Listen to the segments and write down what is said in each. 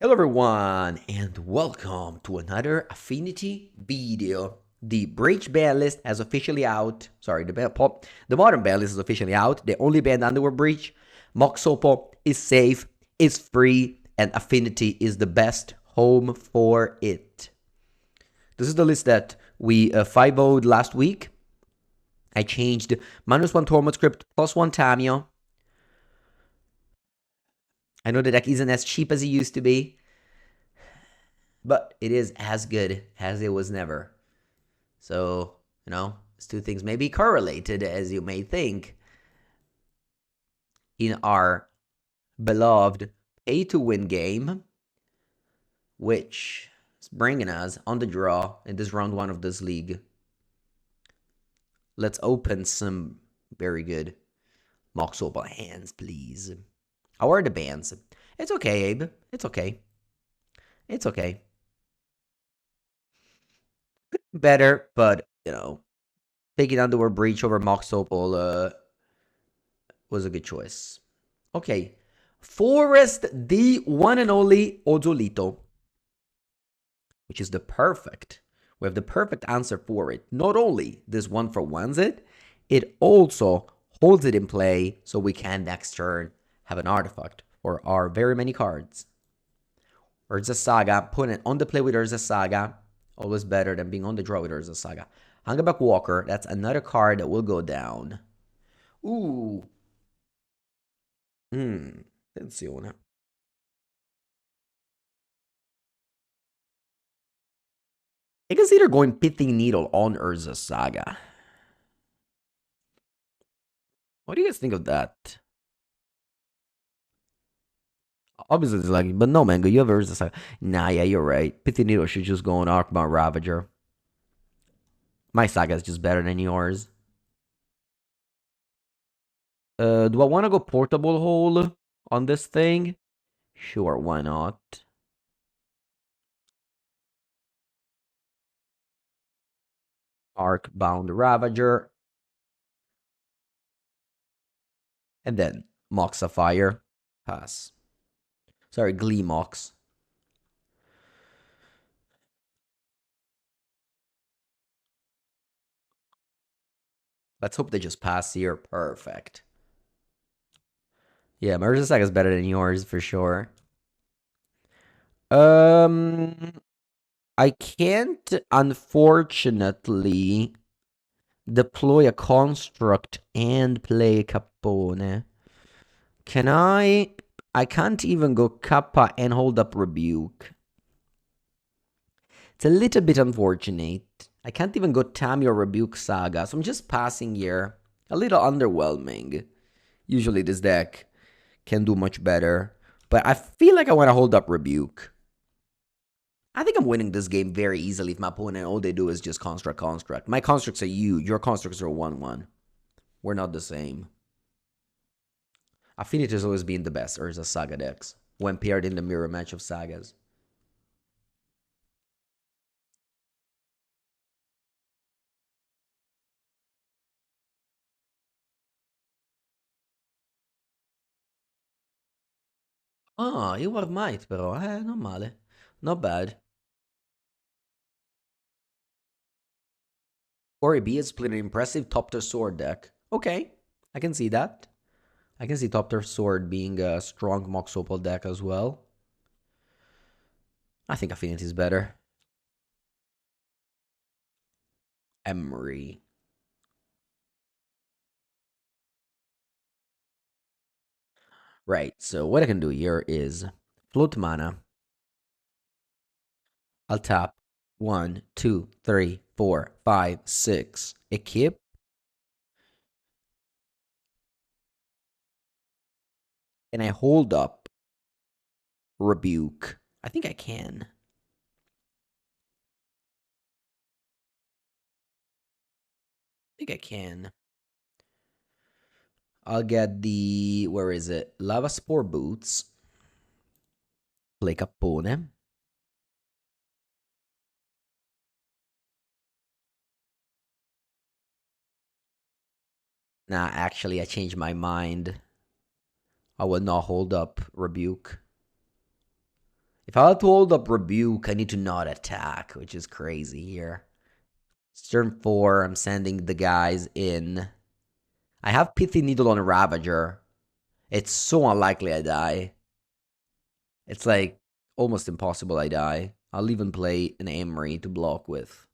Hello everyone and welcome to another Affinity video. The Breach ban list has officially out. Sorry, the modern ban list is officially out. The only ban underwear breach. Moxopo is safe, is free, and Affinity is the best home for it. This is the list that we 5-0'd last week. I changed -1 Tormod script, +1 Tamio. I know the deck isn't as cheap as it used to be, but it is as good as it was never. So, these two things may be correlated as you may think in our beloved pay to win game, which is bringing us on the draw in this round one of this league. Let's open some very good Mox Opal hands, please. How are the bands? It's okay, Abe. It's okay. It's okay. Better, but, taking Underwear Breach over Mox Opal was a good choice. Okay. Forest, the one and only Ozolito, which is the perfect. We have the perfect answer for it. Not only this one for ones it also holds it in play so we can next turn have an artifact or our very many cards. Urza Saga, putting it on the play with Urza Saga, always better than being on the draw with Urza Saga. Hungerback Walker, that's another card that will go down. Ooh. Attenzione. I consider going Pithing Needle on Urza Saga. What do you guys think of that? Obviously, it's like, but no, Mango, you have Urza Saga. Nah, yeah, you're right. Pithing Needle should just go on Arcbound Ravager. My Saga is just better than yours. Do I want to go Portable Hole on this thing? Sure, why not? Arcbound Ravager. And then Mox Sapphire. Pass. Sorry, Glee Mox. Let's hope they just pass here. Perfect. Yeah, my Urza Saga is better than yours for sure. I can't, unfortunately, deploy a construct and play Capone. Can I? I can't even go Kappa and hold up Rebuke. It's a little bit unfortunate. I can't even go Tami or Rebuke Saga, so I'm just passing here. A little underwhelming. Usually this deck can do much better, but I feel like I want to hold up Rebuke. I think I'm winning this game very easily if my opponent all they do is just construct. My constructs are you. Your constructs are 1-1. We're not the same. Affinity has always been the best Urza Saga decks when paired in the mirror match of sagas. Ah, you have might però, non male. Not bad. Ori B is split an impressive top to sword deck. Okay, I can see that. I can see top to sword being a strong Mox Opal deck as well. I think Affinity is better. Emery. Right, so what I can do here is float mana. I'll tap 1, 2, 3, 4, 5, 6. Equip. And I hold up Rebuke. I think I can. I think I can. I'll get the, where is it? Lava Spore Boots. Play Capone. Nah, actually, I changed my mind. I will not hold up Rebuke. If I had to hold up Rebuke, I need to not attack, which is crazy here. Turn 4, I'm sending the guys in. I have Pithy Needle on Ravager. It's so unlikely I die. It's like almost impossible I die. I'll even play an Emery to block with.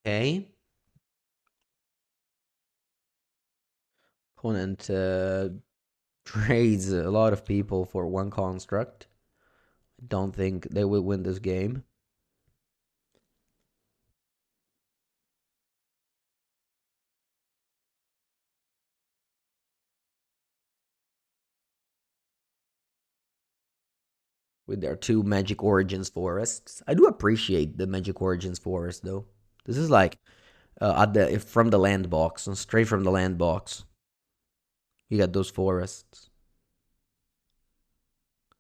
Okay. Opponent trades a lot of people for one construct. Don't think they will win this game. With their 2 Magic Origins forests. I do appreciate the Magic Origins forest though. This is like from the land box, straight from the land box. You got those forests.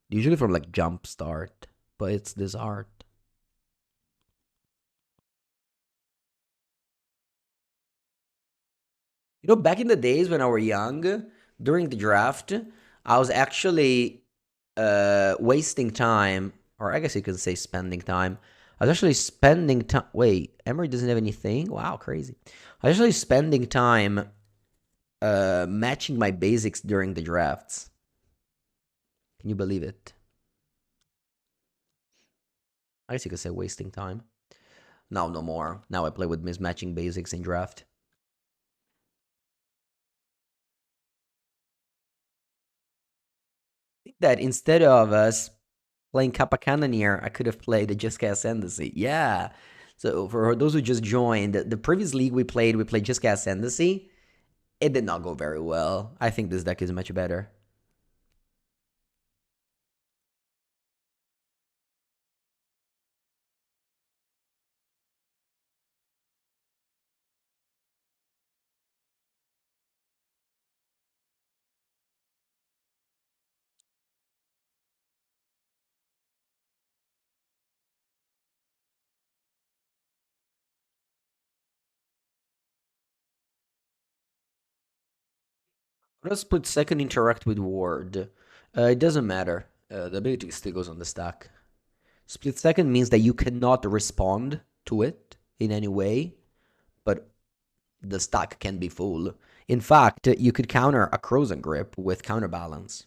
Usually from like Jump Start, but it's this art. You know, back in the days when I were young, during the draft, I was actually wasting time, or I guess you could say spending time. I was actually spending time. Wait, Emery doesn't have anything? Wow, crazy. I was actually spending time matching my basics during the drafts. Can you believe it? I guess you could say wasting time. Now, no more. Now I play with mismatching basics in draft. I think that instead of us playing Kappa Cannoneer, I could have played the Just Cast Ascendancy. Yeah. So for those who just joined, the previous league we played Just Cast Ascendancy. It did not go very well. I think this deck is much better. Let's put second interact with ward. It doesn't matter. The ability still goes on the stack. Split second means that you cannot respond to it in any way, but the stack can be full. In fact, you could counter a Frozen Grip with counterbalance,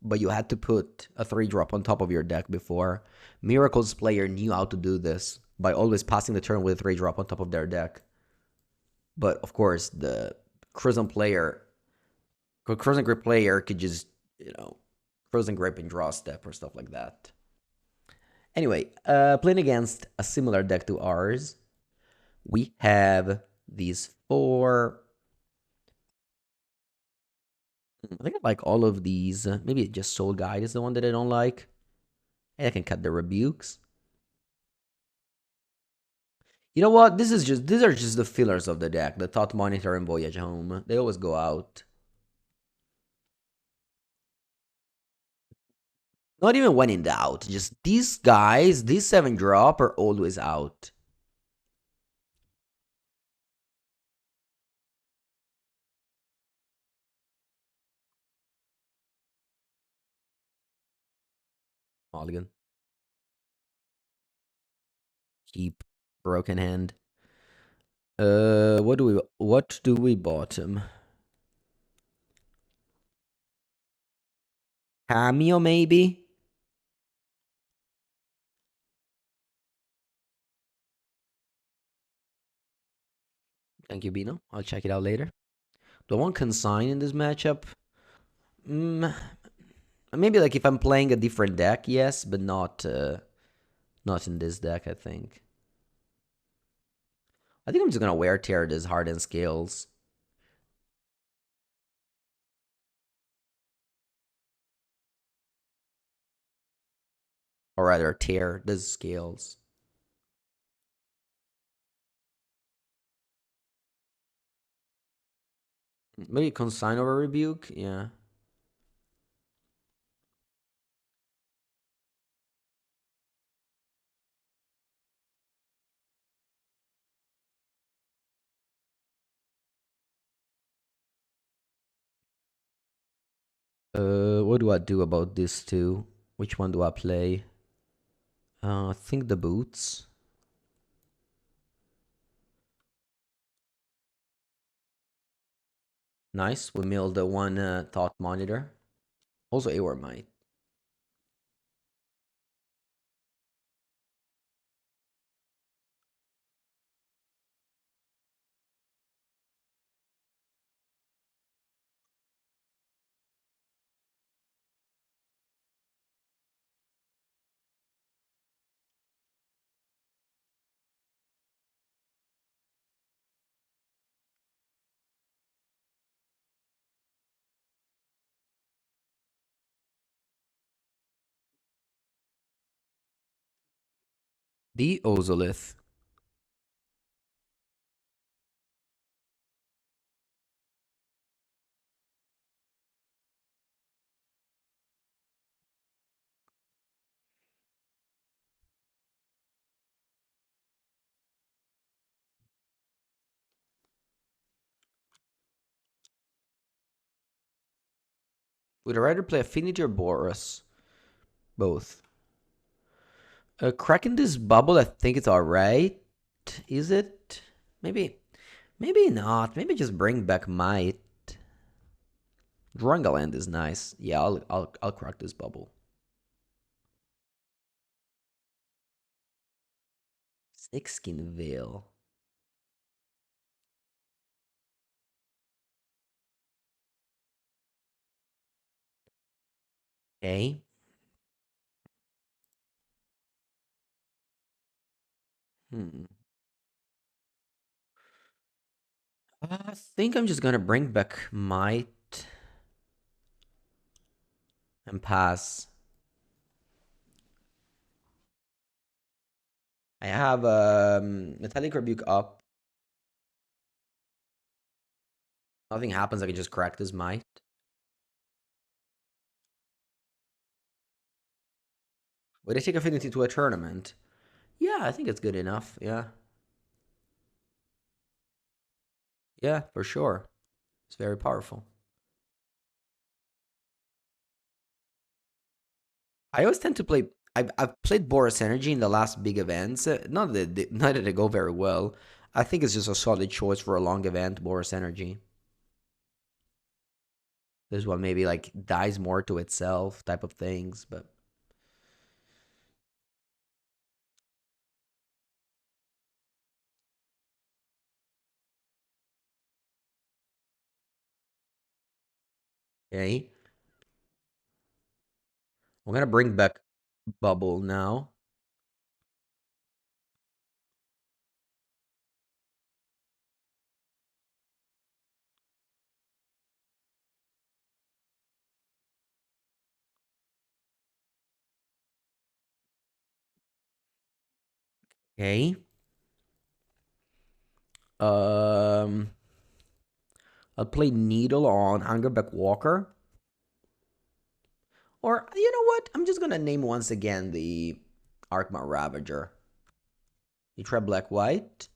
but you had to put a 3-drop on top of your deck before. Miracle's player knew how to do this by always passing the turn with a 3-drop on top of their deck. But of course, the Frozen Grip player could just, Frozen Grip and draw a step or stuff like that. Anyway, playing against a similar deck to ours, we have these 4. I think I like all of these. Maybe just Soul Guide is the one that I don't like. And I can cut the Rebukes. You know what? These are just the fillers of the deck. The Thought Monitor and Voyage Home. They always go out. Not even when in doubt. Just these guys, these 7-drop are always out. Mulligan. Keep. Broken Hand. What do we bottom? Cameo maybe? Thank you, Bino. I'll check it out later. Do I want Consign in this matchup? Maybe like if I'm playing a different deck, yes, but not in this deck, I think. I think I'm just gonna wear tear this hardened scales. Or rather tear the scales. Maybe consign over rebuke, yeah. What do I do about this two? Which one do I play? I think the boots. Nice. We milled the one thought monitor. Also AWR might. The Ozolith. Would I rather play Affinity or Boros? Both. Cracking this bubble, I think it's alright. Is it? Maybe. Maybe not. Maybe just bring back Might. Drawing a land is nice. Yeah, I'll crack this bubble. Snakeskin Veil. Okay. Hmm. I think I'm just gonna bring back Might and pass. I have Metallic Rebuke up. Nothing happens. I can just crack this Might. Would I take Affinity to a tournament? Yeah, I think it's good enough. Yeah. Yeah, for sure. It's very powerful. I always tend to play. I've played Boris Energy in the last big events. Not that they go very well. I think it's just a solid choice for a long event, Boris Energy. This one maybe like dies more to itself type of things, but okay. We're gonna bring back Bubble now. Okay. Um, I'll play Needle on Hungerback Walker. Or you know what? I'm just gonna name once again the Arkma Ravager. You try Black White.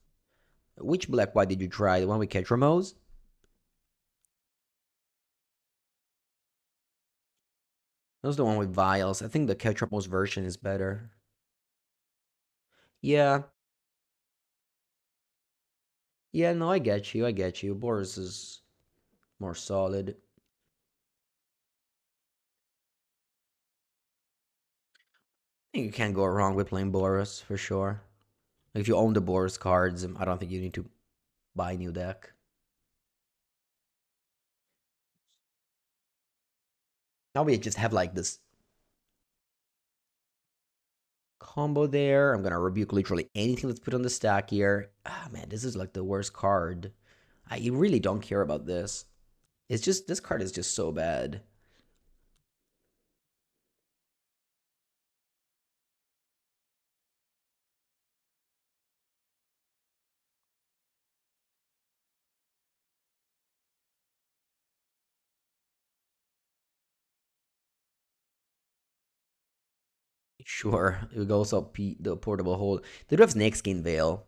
Which Black White did you try? The one with Ketramos? That was the one with Vials. I think the Ketramos version is better. Yeah. Yeah, no, I get you. I get you. Boris is more solid. I think you can't go wrong with playing Boris for sure. If you own the Boris cards, I don't think you need to buy a new deck. Now we just have like this combo there. I'm gonna rebuke literally anything that's put on the stack here. Ah, man, this is like the worst card. I really don't care about this. It's just, this card is just so bad. Sure, we go also the portable hold. They do have Snakeskin Veil.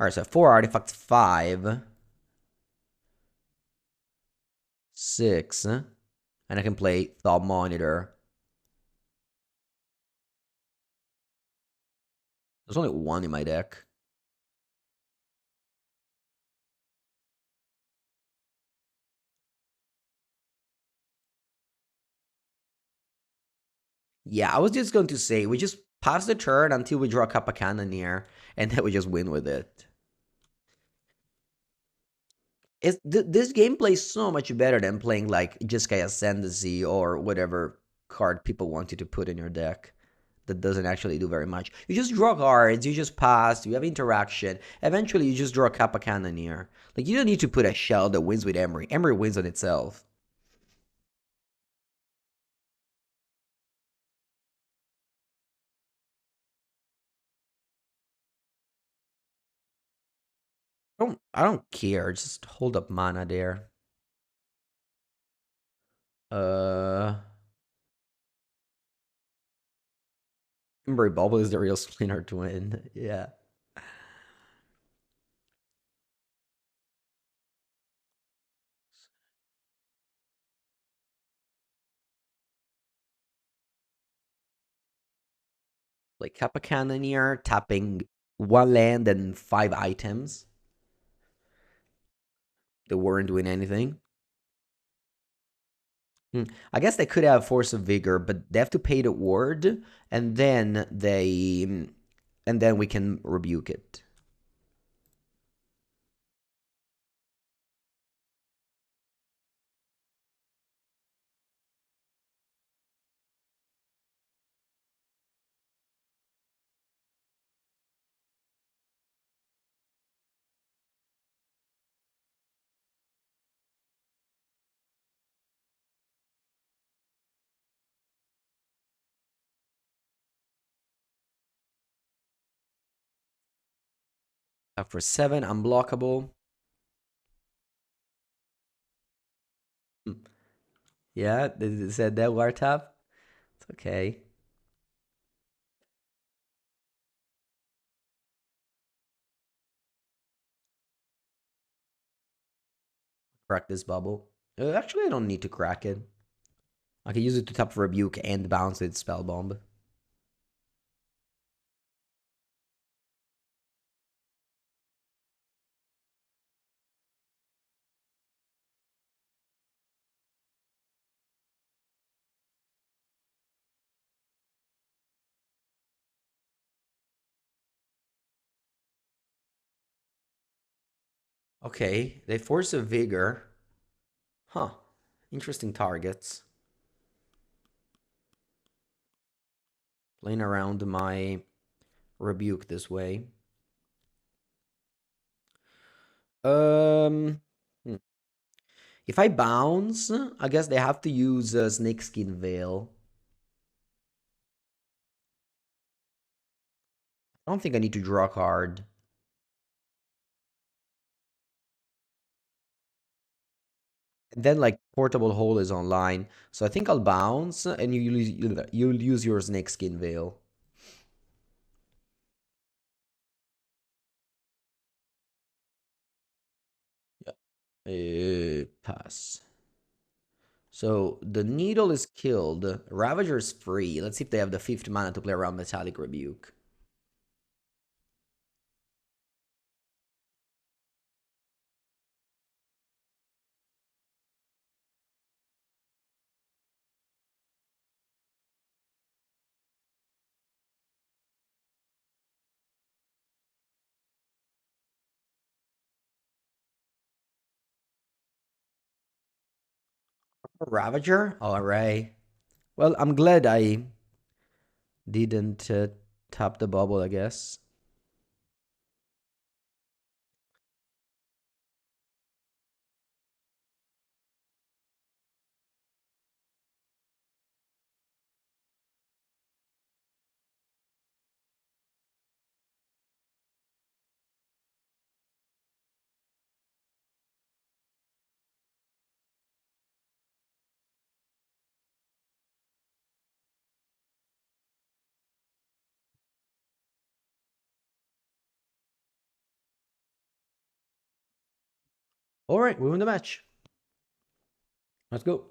Alright, so 4 artifacts, 5, 6, and I can play Thought Monitor. There's only one in my deck. Yeah, I was just going to say, we just pass the turn until we draw a Kappa Cannoneer, and then we just win with it. This game plays so much better than playing like Jeskai Ascendancy or whatever card people want you to put in your deck that doesn't actually do very much. You just draw cards, you just pass, you have interaction. Eventually, you just draw a Kappa Cannoneer. Like, you don't need to put a shell that wins with Emery. Emery wins on itself. I don't care. Just hold up mana there. Uh, Emery Bubble is the real Splinter Twin. Yeah. Like Kappa Cannoneer, tapping one land and 5 items. They weren't doing anything. I guess they could have Force of Vigor, but they have to pay the ward, and then and then we can rebuke it. For 7, unblockable. Hmm. Yeah, they said that war tap. It's okay. Crack this bubble. Actually, I don't need to crack it. I can use it to tap for rebuke and bounce its spell bomb. Okay, they force a vigor. Huh. Interesting targets. Playing around my rebuke this way. Um, hmm. If I bounce, I guess they have to use Snakeskin Veil. I don't think I need to draw a card. And then like Portable Hole is online, so I think I'll bounce, and you'll use your Snakeskin Veil. Yeah. Pass. So the Needle is killed. Ravager's free. Let's see if they have the 5th mana to play around Metallic Rebuke. Ravager? Alright. Well, I'm glad I didn't Tap the bubble, I guess. All right, we win the match. Let's go.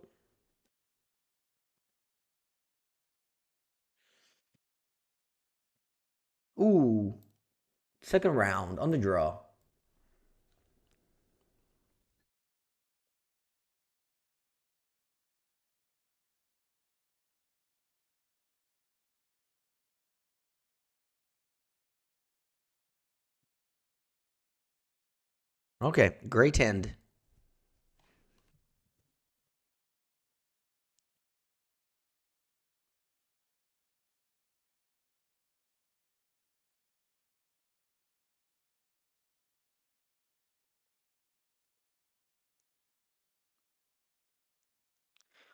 Ooh, second round on the draw. Okay, great hand.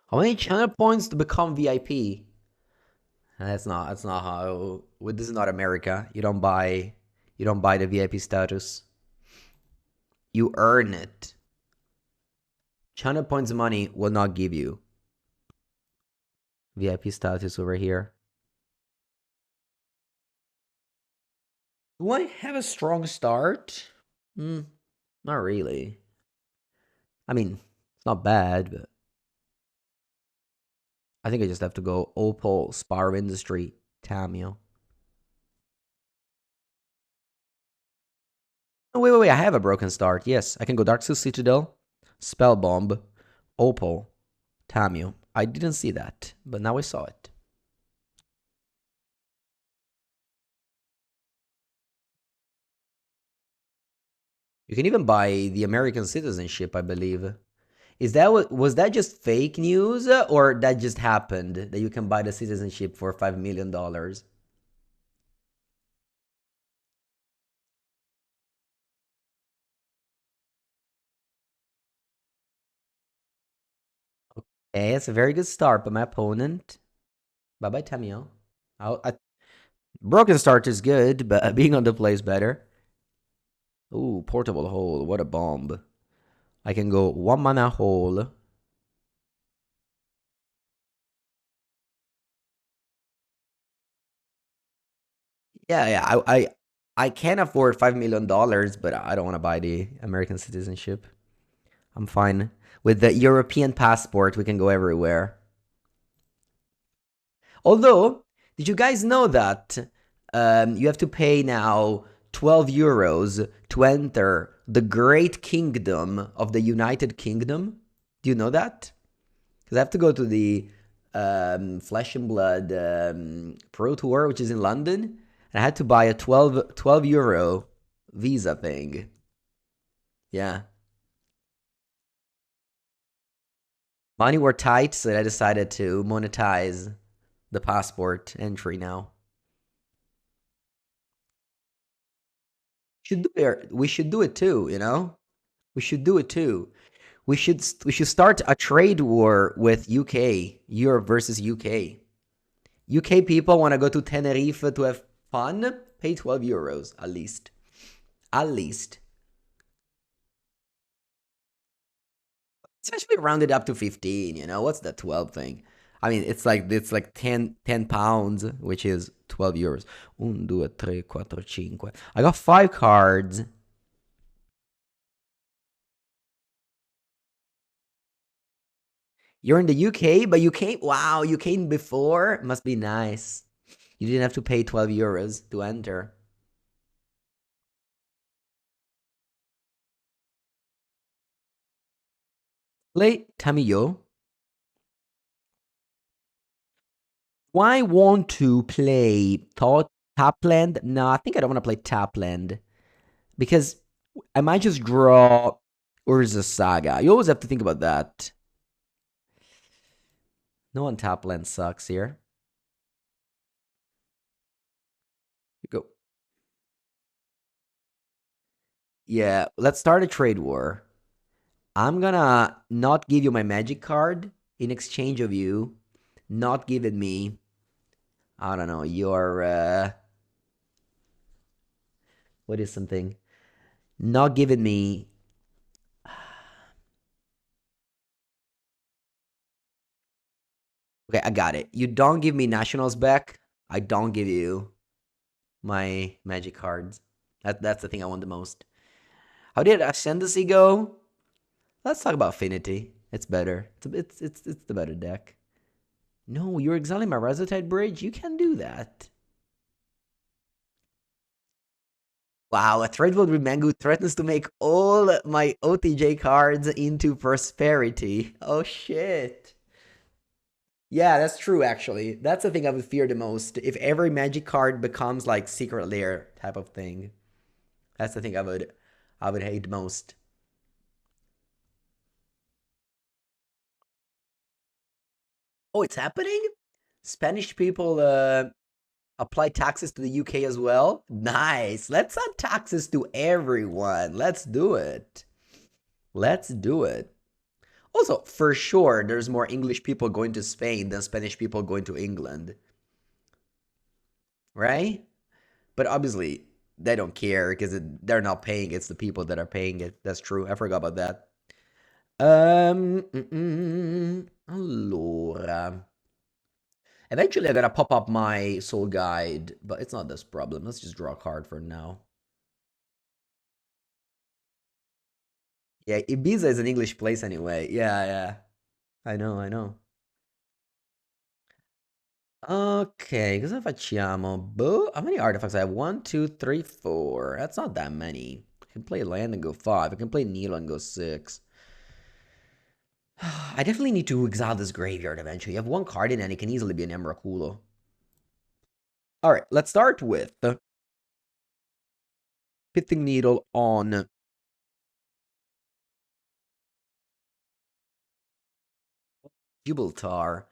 How many channel points to become VIP? That's not how this is not America. You don't buy the VIP status. You earn it. Channel points money will not give you VIP status over here. Do I have a strong start? Not really. I mean, it's not bad, but I think I just have to go Opal, Spar Industry, Tamio. Oh, wait. I have a broken start. Yes, I can go Dark Seal Citadel, Spell Bomb, Opal, Tamio. I didn't see that, but now I saw it. You can even buy the American citizenship, I believe. Was that just fake news or that just happened that you can buy the citizenship for $5 million? Okay, it's a very good start, but my opponent. Bye bye, Tamio. Broken start is good, but being on the play is better. Ooh, portable hole. What a bomb. I can go 1 mana hole. Yeah. I can afford $5 million, but I don't want to buy the American citizenship. I'm fine. With the European passport, we can go everywhere. Although, did you guys know that you have to pay now 12 euros to enter the Great Kingdom of the United Kingdom? Do you know that? Because I have to go to the Flesh and Blood Pro Tour, which is in London, and I had to buy a 12 euro visa thing. Yeah. Money were tight, so I decided to monetize the passport entry now. We should do it too, you know? We should do it too. We should start a trade war with UK, Europe versus UK. UK people want to go to Tenerife to have fun, pay 12 euros at least. At least. Especially rounded up to 15, you know? What's the 12 thing? I mean, it's like 10 pounds, which is 12 euros. 1, 2, 3, 4, 5. I got 5 cards. You're in the UK, but you came before? Must be nice. You didn't have to pay 12 euros to enter. Play Tamiyo. Why want to play Thought Tapland? No, I think I don't want to play Tapland because I might just draw Urza Saga. You always have to think about that. No one Tapland sucks here. Yeah, let's start a trade war. I'm gonna not give you my magic card in exchange of you not giving me, I don't know, your, what is something? Not giving me, okay, I got it. You don't give me nationals back. I don't give you my magic cards. That's the thing I want the most. How did Ascendancy go? Let's talk about Affinity. It's better. It's the better deck. No, you're exiling my Razotide Bridge? You can't do that. Wow, a trade with Mengu threatens to make all my OTJ cards into prosperity. Oh shit. Yeah, that's true actually. That's the thing I would fear the most. If every magic card becomes like secret lair type of thing. That's the thing I would hate most. Oh, it's happening? Spanish people apply taxes to the UK as well? Nice. Let's add taxes to everyone. Let's do it. Let's do it. Also, for sure, there's more English people going to Spain than Spanish people going to England, right? But obviously, they don't care because they're not paying. It's the people that are paying it. That's true. I forgot about that. Allora. Eventually, I gotta pop up my soul guide, but it's not this problem. Let's just draw a card for now. Yeah, Ibiza is an English place anyway. Yeah, yeah. I know, I know. Ok, cosa facciamo? Boh, how many artifacts I have? One, two, three, four. That's not that many. I can play land and go five. I can play Nilo and go six. I definitely need to exile this graveyard eventually. You have one card in and it can easily be an Emrakul. Alright, let's start with the Pithing Needle on Gibraltar.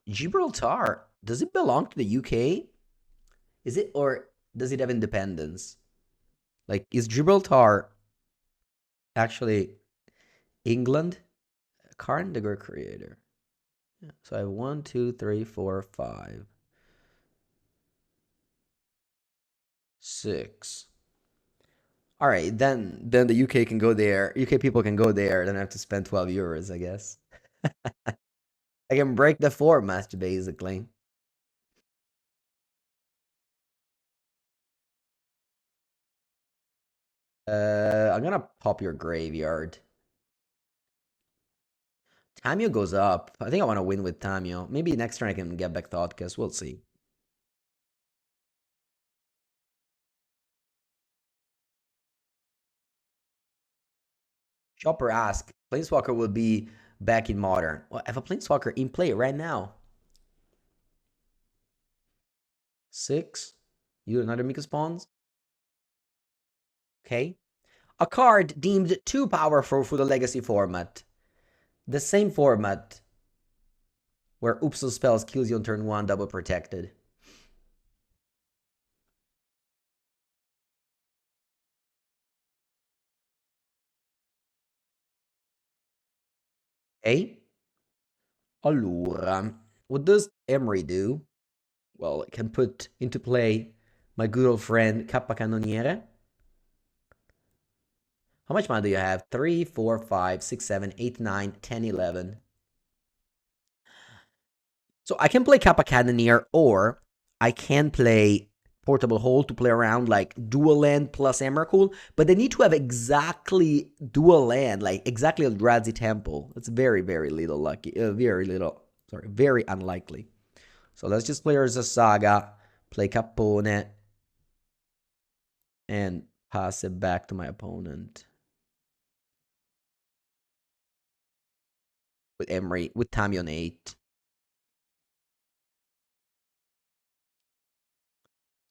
Gibraltar, does it belong to the UK? Is it, or does it have independence? Like, is Gibraltar actually England? Carndiger creator. Yeah. So I have one, two, three, four, five, six. All right, then the UK can go there. UK people can go there. Then I have to spend 12 euros, I guess. I can break the format basically. I'm gonna pop your graveyard. Tamio goes up. I think I want to win with Tamio. Maybe next turn I can get back Thoughtcast. We'll see. Chopper ask. Planeswalker will be back in Modern. Well, I have a Planeswalker in play right now. Six. You another Mika spawns? Okay. A card deemed too powerful for the Legacy format. The same format where Upsil spells kills you on turn 1, double protected. Okay. Allora, what does Emery do? Well, it can put into play my good old friend Capocannoniere. How much mana do you have? 3, 4, 5, 6, 7, 8, 9, 10, 11. So I can play Kappa Cannoneer, or I can play Portable Hold to play around like dual land plus Emrakul, but they need to have exactly dual land, like exactly Eldrazi Temple. That's very, very little lucky. Very unlikely. So let's just play Urza Saga, play Capone, and pass it back to my opponent. With Emery, with Tammy on 8.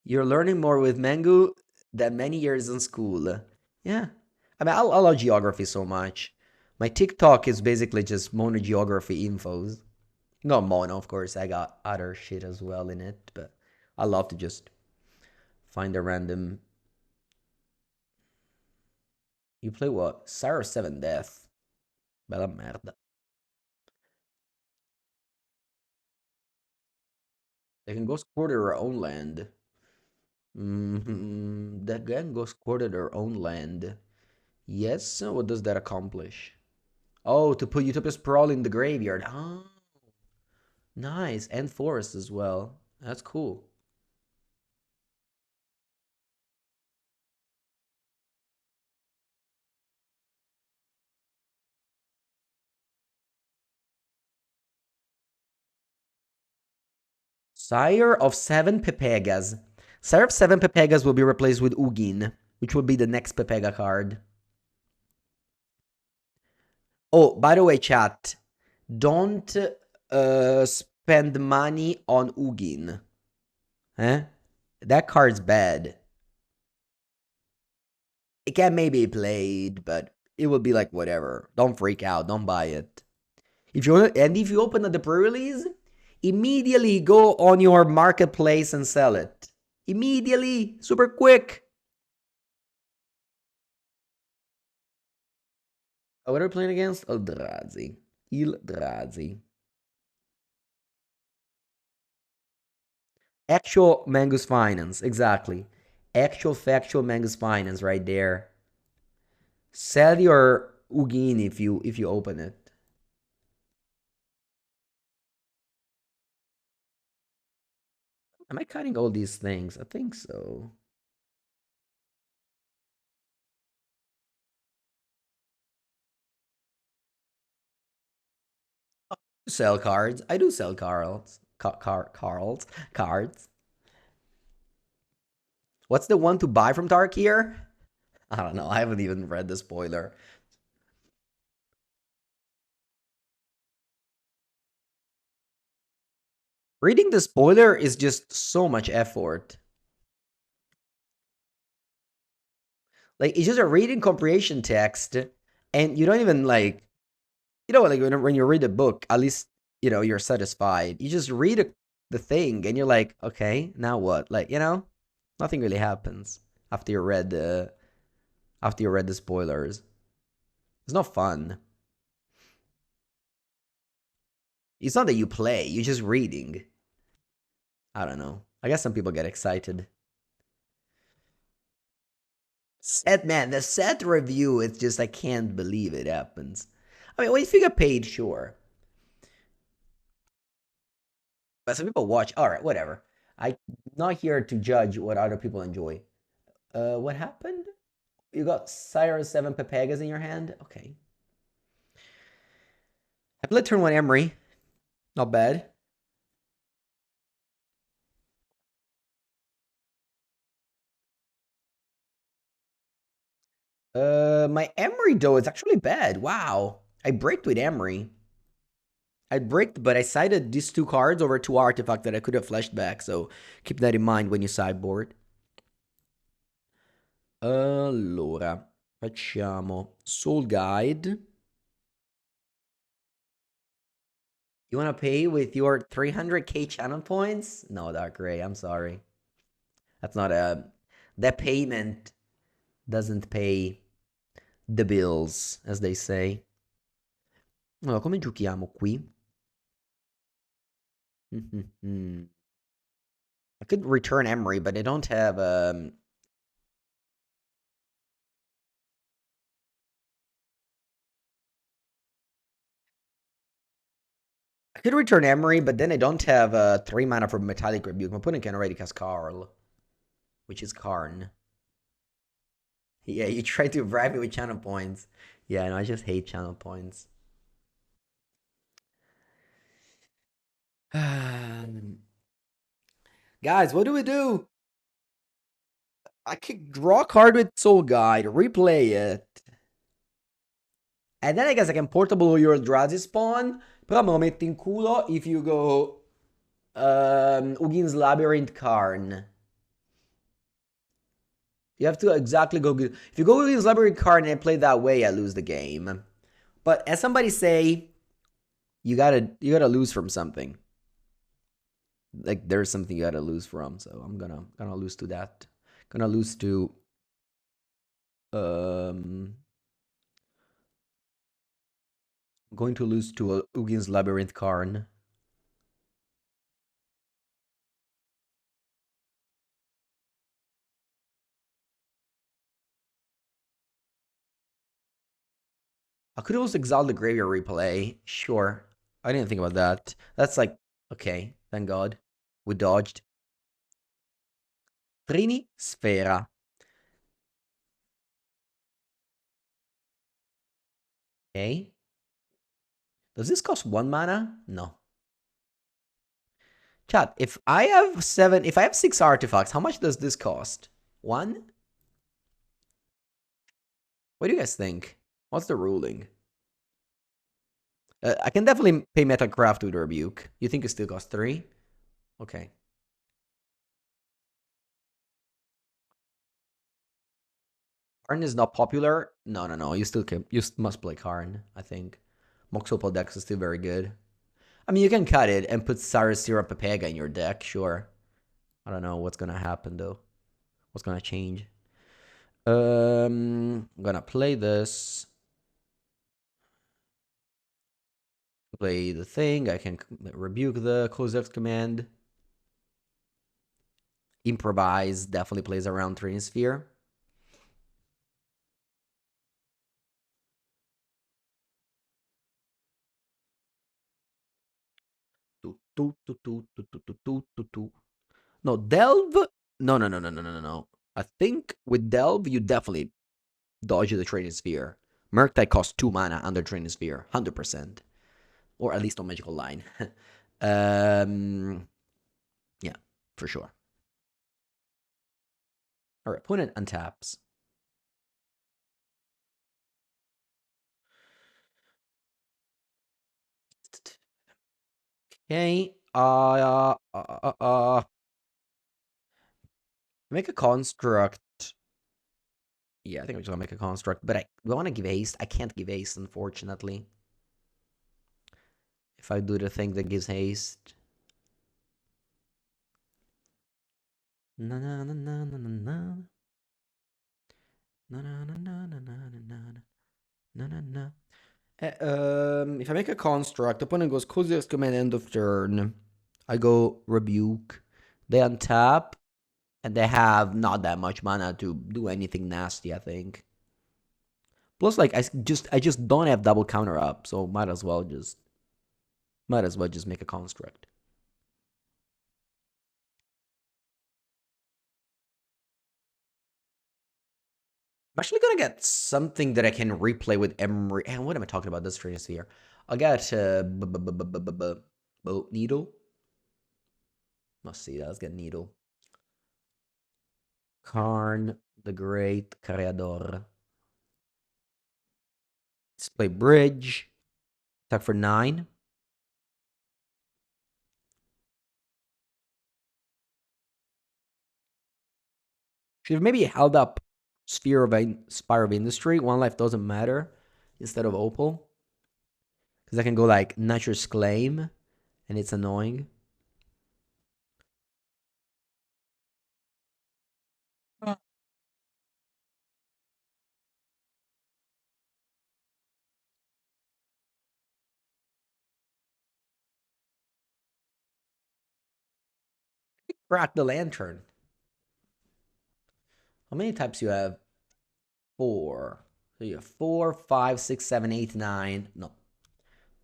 You're learning more with Mengu than many years in school. Yeah. I mean, I love geography so much. My TikTok is basically just mono geography infos. Not mono, of course. I got other shit as well in it, but I love to just find a random You play what? Sire 7 Death. Bella merda. They can go score their own land. They can go score to their own land. Yes, what does that accomplish? Oh, to put Utopia Sprawl in the graveyard. Oh, nice. And Forest as well. That's cool. Sire of 7 Pepegas. Sire of 7 Pepegas will be replaced with Ugin, which will be the next Pepega card. Oh, by the way, chat, don't spend money on Ugin. Eh? That card's bad. It can maybe be played, but it will be like whatever. Don't freak out. Don't buy it. If you open the pre-release, immediately go on your marketplace and sell it. Immediately, super quick. What are we playing against? Eldrazi. Eldrazi. Actual Mangus Finance, exactly. Actual factual Mangus Finance right there. Sell your Ugin if you open it. Am I cutting all these things? I think so. Sell cards. I do sell cards. Cards. What's the one to buy from Dark here? I don't know. I haven't even read the spoiler. Reading the spoiler is just so much effort. Like, it's just a reading comprehension text, and you don't even like, like when you read a book, at least, you're satisfied. You just read the thing, and you're like, okay, now what? Like, nothing really happens after you read the spoilers. It's not fun. It's not that you play, you're just reading. I don't know. I guess some people get excited. Set, man, the set review, it's just, I can't believe it happens. I mean, well, if you get paid, sure. But some people watch. All right, whatever. I'm not here to judge what other people enjoy. What happened? You got Sire 7 Pepegas in your hand? Okay. I played turn 1 Emery. Not bad. My Emery, though, is actually bad. Wow. I bricked with Emery. I bricked, but I sided these 2 cards over 2 artifacts that I could have flashed back, so keep that in mind when you sideboard. Allora, facciamo Soul Guide. You want to pay with your 300k channel points? No, Dark Ray, I'm sorry. That's not a... That payment doesn't pay the bills, as they say. Allora, come giochiamo qui? I could return Emery, but I don't have... I could return Emery, but then I don't have 3 mana for Metallic Rebuke. My opponent can already cast Carl, which is Karn. Yeah, you try to bribe me with channel points. Yeah, no, I just hate channel points. Guys, what do we do? I could draw a card with Soul Guide, replay it. And then I guess I can portable your Eldrazi spawn. Però me lo metto in culo if you go Ugin's Labyrinth Karn. You have to exactly go. If you go Ugin's Labyrinth Karn and I play that way, I lose the game. But as somebody say, you gotta lose from something. Like there's something you gotta lose from. So I'm gonna lose to that. Gonna lose to Going to lose to Ugin's Labyrinth Karn. I could also exile the Graveyard Replay. Sure. I didn't think about that. That's like, okay, thank God. We dodged. Trini Sfera. Okay. Does this cost 1 mana? No. Chat, if I have 6 artifacts, how much does this cost? 1? What do you guys think? What's the ruling? I can definitely pay Metacraft with Rebuke. You think it still costs 3? Okay. Karn is not popular. No. You still can. You must play Karn, I think. Mox Opal decks is still very good. I mean, you can cut it and put Sarasira Pepega in your deck, sure. I don't know what's gonna happen though. What's gonna change? I'm gonna play this. Play the thing. I can rebuke the Kozak's command. Improvise definitely plays around Training Sphere. No, Delve. No. I think with Delve, you definitely dodge the Training Sphere. Murktide costs 2 mana under Training Sphere, 100%. Or at least on Magical Line. Yeah, for sure. Our opponent untaps. Okay. Make a construct. Yeah, I think I'm just gonna make a construct, but I want to give haste. I can't give haste, unfortunately. If I do the thing that gives haste. Na na na na na na na. Na na na na na na na na na na. If I make a construct, opponent goes Kozak's command end of turn. I go rebuke. They untap, and they have not that much mana to do anything nasty, I think. Plus, like I just don't have double counter up, so might as well just make a construct. I'm actually gonna get something that I can replay with Emery. And what am I talking about? This train is here. I'll get Needle. Must see that. Let's get Needle. Karn the Great Creador. Let's play Bridge. Attack for 9. Should have maybe held up Spire of Industry. 1 life doesn't matter instead of Opal. Because I can go like Nature's Claim, and it's annoying. Crack the Lantern. How many types you have? 4. So you have 4, 5, 6, 7, 8, 9. No.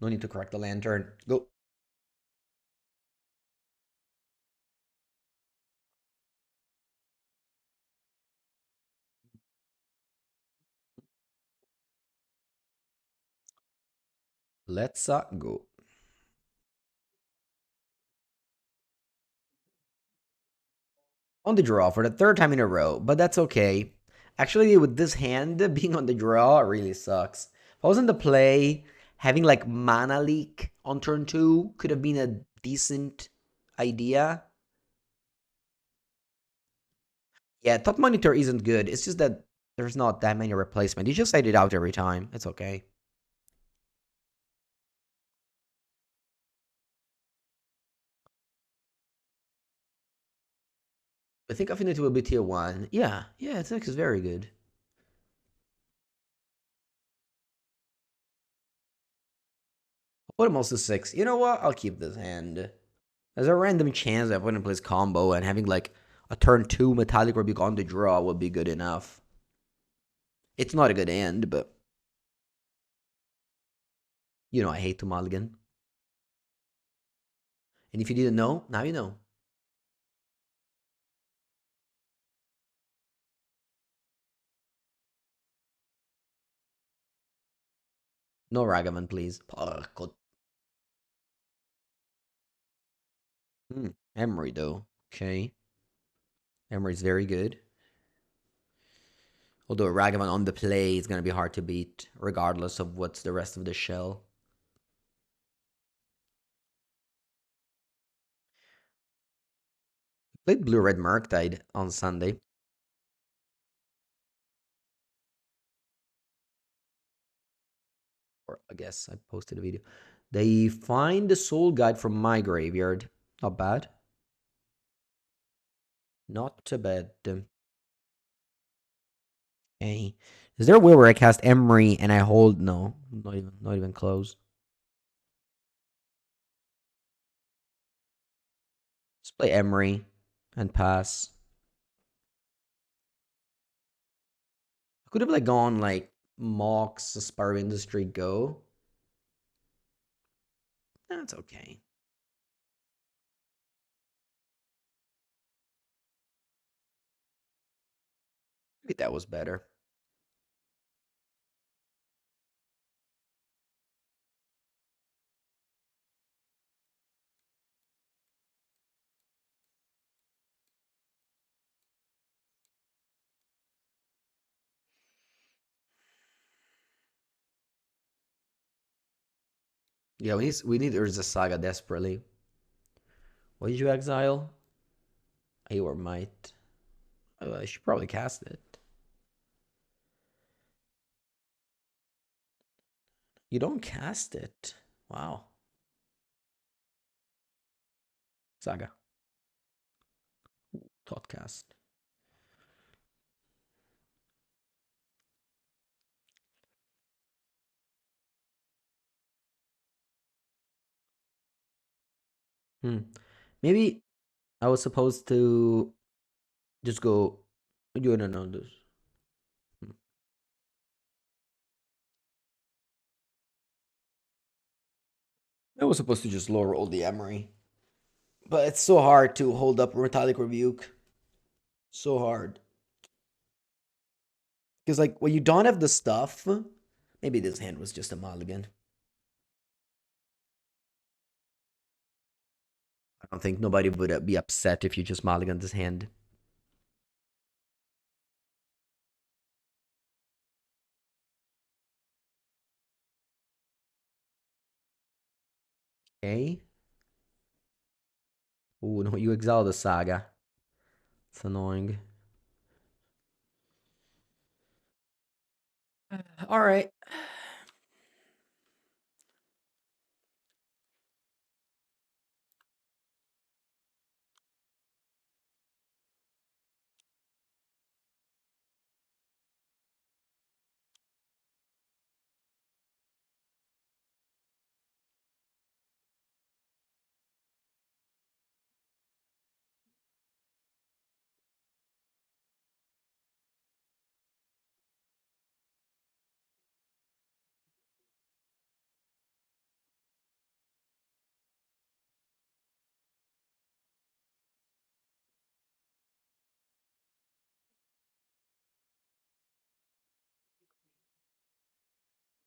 No need to crack the Lantern. Go. Let's go. On the draw for the 3rd time in a row, but that's okay. Actually, with this hand being on the draw really sucks. If I was in the play, having like mana leak on turn 2 could have been a decent idea. Yeah, top monitor isn't good. It's just that there's not that many replacements. You just side it out every time. It's okay. I think Affinity will be tier 1. Yeah, it's very good. Put him also 6. You know what? I'll keep this hand. There's a random chance that when he plays combo and having like a turn 2 Metallic Rebuke on the draw would be good enough. It's not a good hand, but you know I hate to mulligan. And if you didn't know, now you know. No Ragavan, please. Porco. Emery, though. Okay. Emery's very good. Although Ragavan on the play is going to be hard to beat, regardless of what's the rest of the shell. Played Blue-Red Murktide on Sunday. Or I guess I posted a video. They find the soul guide from my graveyard. Not bad. Not too bad. Okay. Is there a way where I cast Emery and I hold? No, not even close. Let's play Emery and pass. I could have like gone like Mox, Spar Industry, go. That's okay. Maybe that was better. Yeah, we need Urza Saga desperately. What did you exile? UR Might. I should probably cast it. You don't cast it. Wow. Saga. Thought cast. Maybe I was supposed to just go. You don't know this. I was supposed to just low roll the Emery. But it's so hard to hold up Metallic Rebuke. So hard. Because, like, when you don't have the stuff, maybe this hand was just a mulligan. I don't think nobody would be upset if you just mulligan this hand. Okay. Oh, no, you exile the Saga. It's annoying. All right.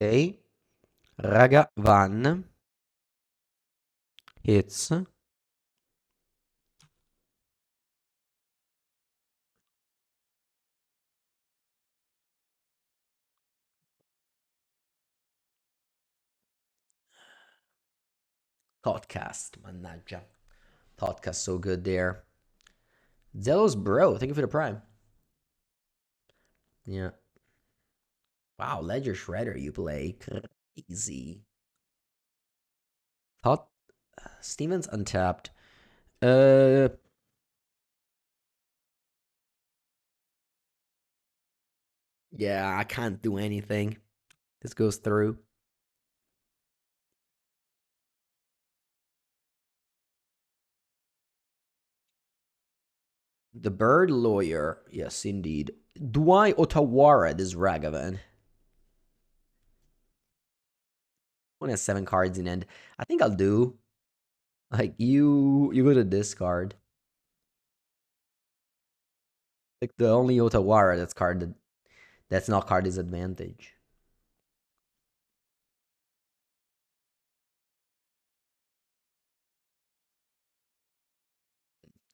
Okay. Ragavan hits. Podcast, mannaggia. Podcast so good there. Zelos bro, thank you for the prime. Yeah. Wow, Ledger Shredder you play. Crazy. Thought Steven's untapped. Uh yeah, I can't do anything. This goes through. The bird lawyer. Yes, indeed. Do I Otawara this Ragavan? One has 7 cards in end. I think I'll do. Like you go to discard. Like the only Otawara that's not card disadvantage.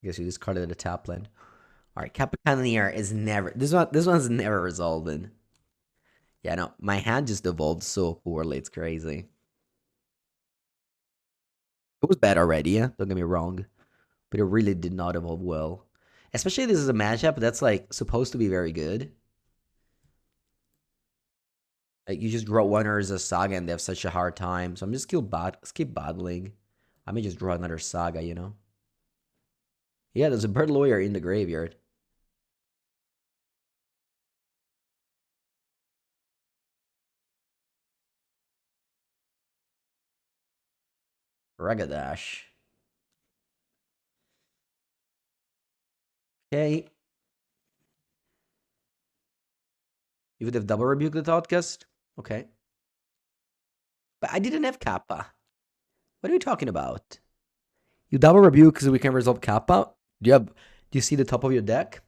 I guess you discarded the top land. All right, Capicanier is never this one's never resolving. Yeah, no, my hand just evolved so poorly. It's crazy. It was bad already, yeah. Don't get me wrong, but it really did not evolve well. Especially this is a matchup that's like supposed to be very good. Like you just draw one as a saga and they have such a hard time. So I'm just keep bottling. I may just draw another saga, you know. Yeah, there's a bird lawyer in the graveyard. Ragadash. Okay. You would have double rebuked the Thoughtcast? Okay. But I didn't have Kappa. What are you talking about? You double rebuke because we can resolve Kappa? Do you see the top of your deck?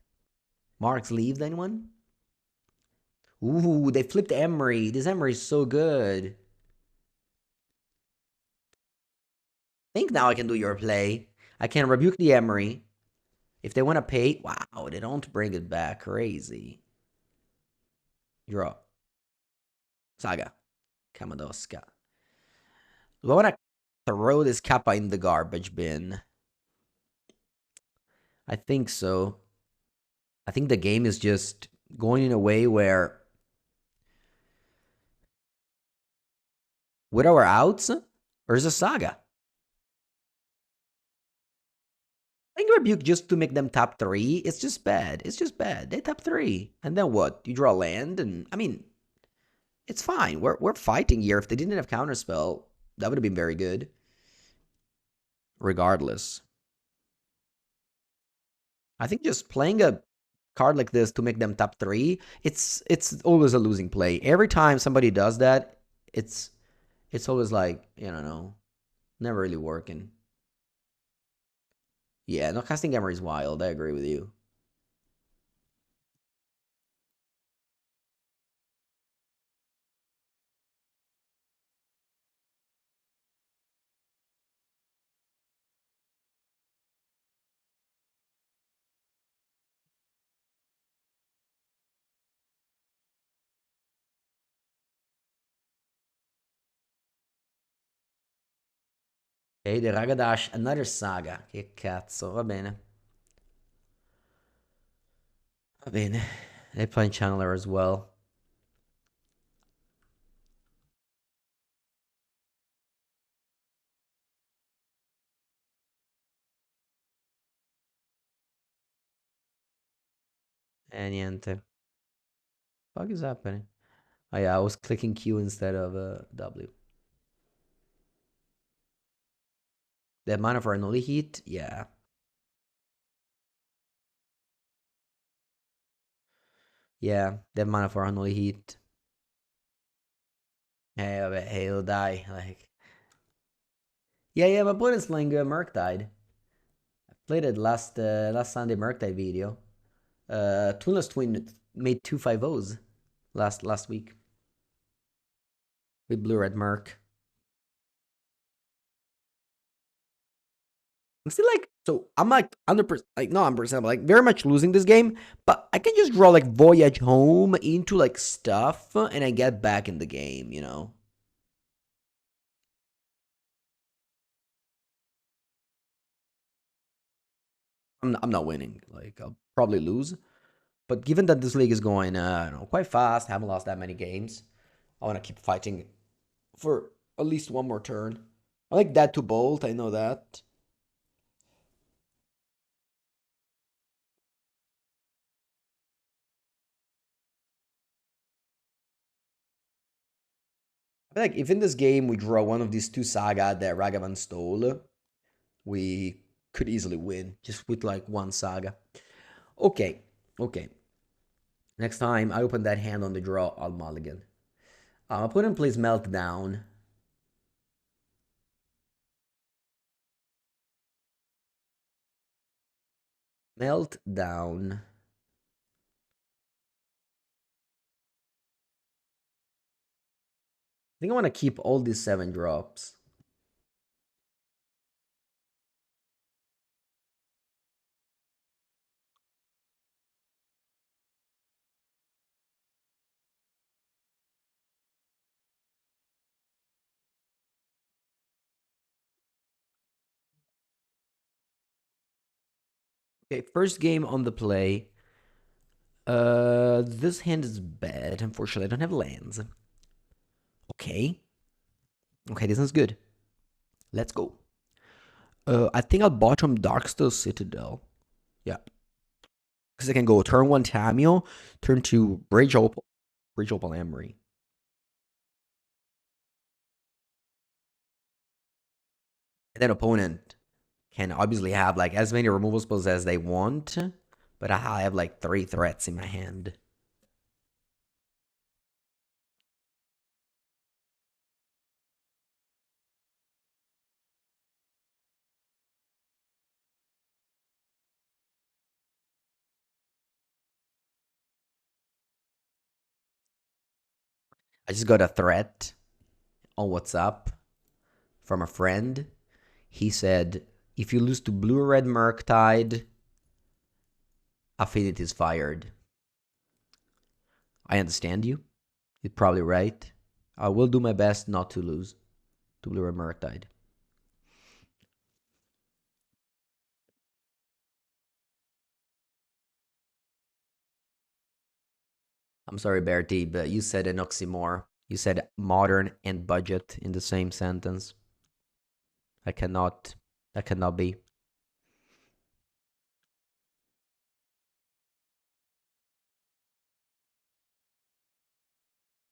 Marks leave anyone? Ooh, they flipped Emery. This Emery is so good. I think now I can do your play. I can rebuke the Emery. If they want to pay, wow, they don't bring it back. Crazy. Draw. Saga. Kamadoska. Do I want to throw this Kappa in the garbage bin? I think so. I think the game is just going in a way where with our outs, or is a Saga? I think rebuke just to make them top 3. It's just bad. It's just bad. They top 3. And then what? You draw land and I mean it's fine. We're fighting here. If they didn't have counterspell, that would have been very good. Regardless. I think just playing a card like this to make them top 3, it's always a losing play. Every time somebody does that, it's always like, you know, never really working. Yeah, no, casting Emery is wild. I agree with you. Okay, the Ragadash, another saga. Che cazzo, va bene. Va bene. They play Channeler as well. E niente. What is happening? Oh yeah, I was clicking Q instead of W. They have mana for an only heat? Yeah. Yeah, they have mana for an only heat. Hey, vabbè, hey, he'll die. Like, yeah, my opponent's playing Murktide. I played it last Sunday Murktide video. Twinless Twin made 2 5-0s last week with Blue Red Merc. I'm still like, so I'm like 100%, like not 100%, but like very much losing this game. But I can just draw like Voyage Home into like stuff and I get back in the game, you know? I'm not winning. Like, I'll probably lose. But given that this league is going, I don't know, quite fast, haven't lost that many games, I want to keep fighting for at least one more turn. I like that to bolt, I know that. I feel like if in this game we draw one of these 2 saga that Ragavan stole, we could easily win just with like 1 saga. Okay, okay. Next time I open that hand on the draw, I'll mulligan. Opponent plays Meltdown. Meltdown. I think I want to keep all these 7 drops. Okay, first game on the play. This hand is bad. Unfortunately, I don't have lands. Okay. Okay, this is good. Let's go. I think I'll bottom Darksteel Citadel. Yeah. Because I can go turn 1 Tamio, turn 2 Bridge Opal Emery. And then opponent can obviously have like as many removal spells as they want, but I have like 3 threats in my hand. I just got a threat on WhatsApp from a friend. He said, if you lose to blue or red Murktide, Affinity is fired. I understand you. You're probably right. I will do my best not to lose to blue or red Murktide. I'm sorry, Bertie, but you said an oxymoron. You said modern and budget in the same sentence. I cannot. That cannot be.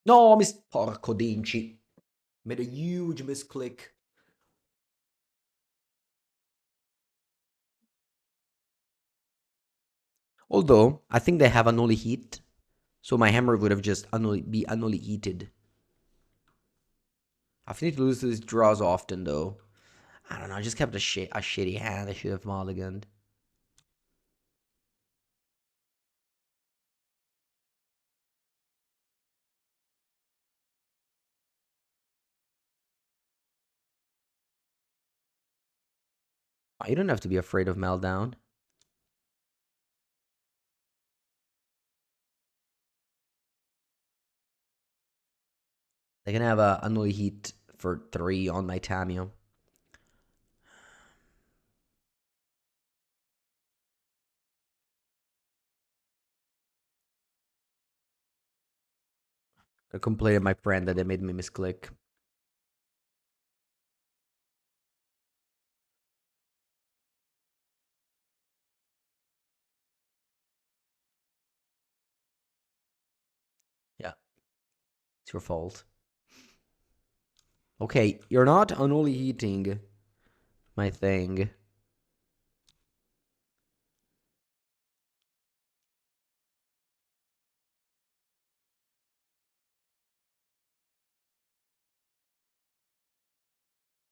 No, miss porco dinci. Made a huge misclick. Although, I think they have Annually Heat, so my hammer would have just be Annually Heated. I think to lose these draws often, though. I don't know, I just kept a shitty hand. I should have mulliganed. Oh, you don't have to be afraid of Meltdown. They can have a Annually Heat for 3 on my Tamio. I complained to my friend that they made me misclick. Yeah, it's your fault. Okay, you're not Unholy Heating my thing.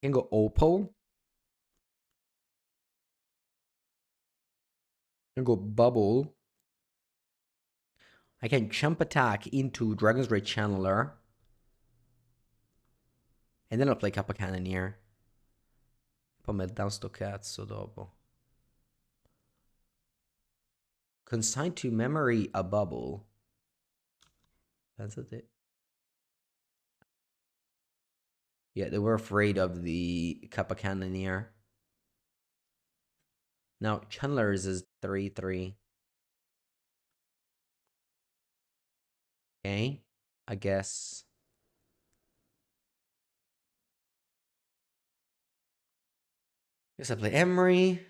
I can go Opal. I can go Bubble. I can jump attack into Dragon's Rage Channeler. And then I'll play Kappa Cannoneer. Poi meltdown sto cazzo dopo. Consign to memory a bubble. That's it. Yeah, they were afraid of the Kappa Cannoneer. Now, Chandler's is 3-3. Okay, I guess. I play Emery. Do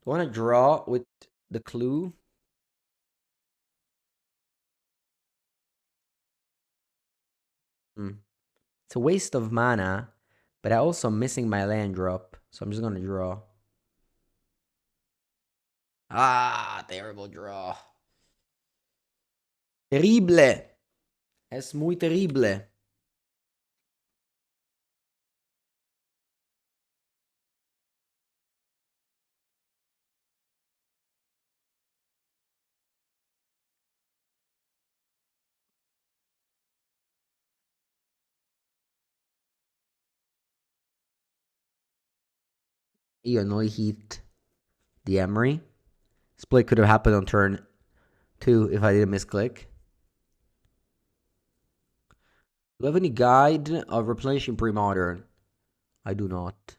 I want to draw with the clue? It's a waste of mana, but I also am missing my land drop, so I'm just gonna draw. Ah, terrible draw. Terrible. Es muy terrible. Io no hit the Emery. Split could have happened on turn 2 if I didn't misclick. Do I have any guide of replenishing pre-modern? I do not.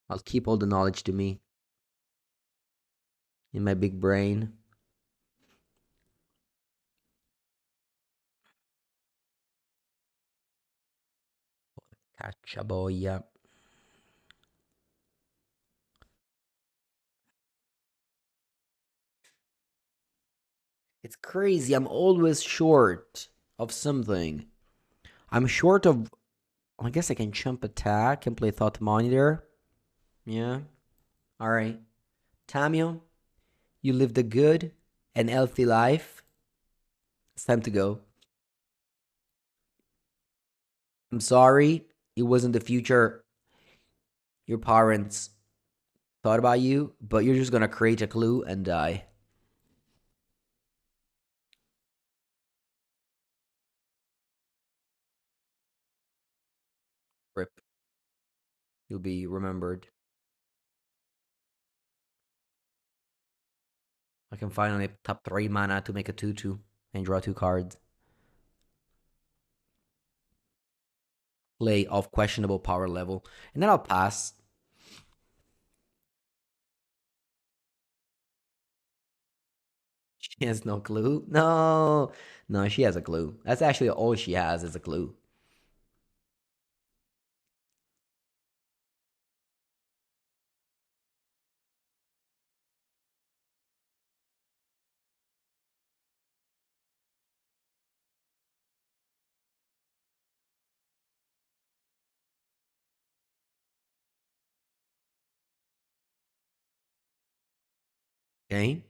I'll keep all the knowledge to me in my big brain. Cacciaboia. It's crazy. I'm always short of something. I'm short of. I guess I can jump attack and play Thought Monitor. Yeah. All right. Tamio, you lived a good and healthy life. It's time to go. I'm sorry it wasn't the future your parents thought about you, but you're just gonna create a clue and die. Rip. You'll be remembered. I can finally tap 3 mana to make a 2/2 and draw 2 cards. Play of questionable power level. And then I'll pass. She has no clue. No. No, she has a clue. That's actually all she has is a clue. Okay.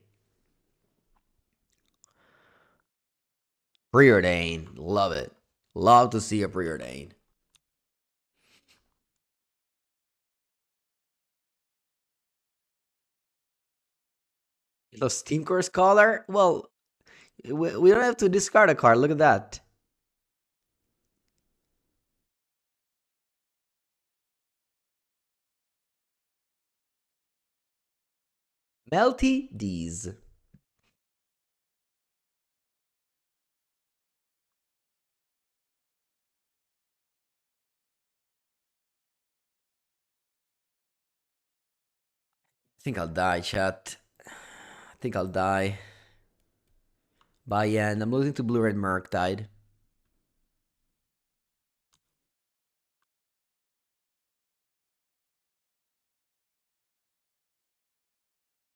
Preordain. Love it. Love to see a preordain. The Steam Course Caller? Well, we don't have to discard a card. Look at that. Melty D's. I think I'll die, chat. I think I'll die. By end. I'm losing to Blue-Red Murktide.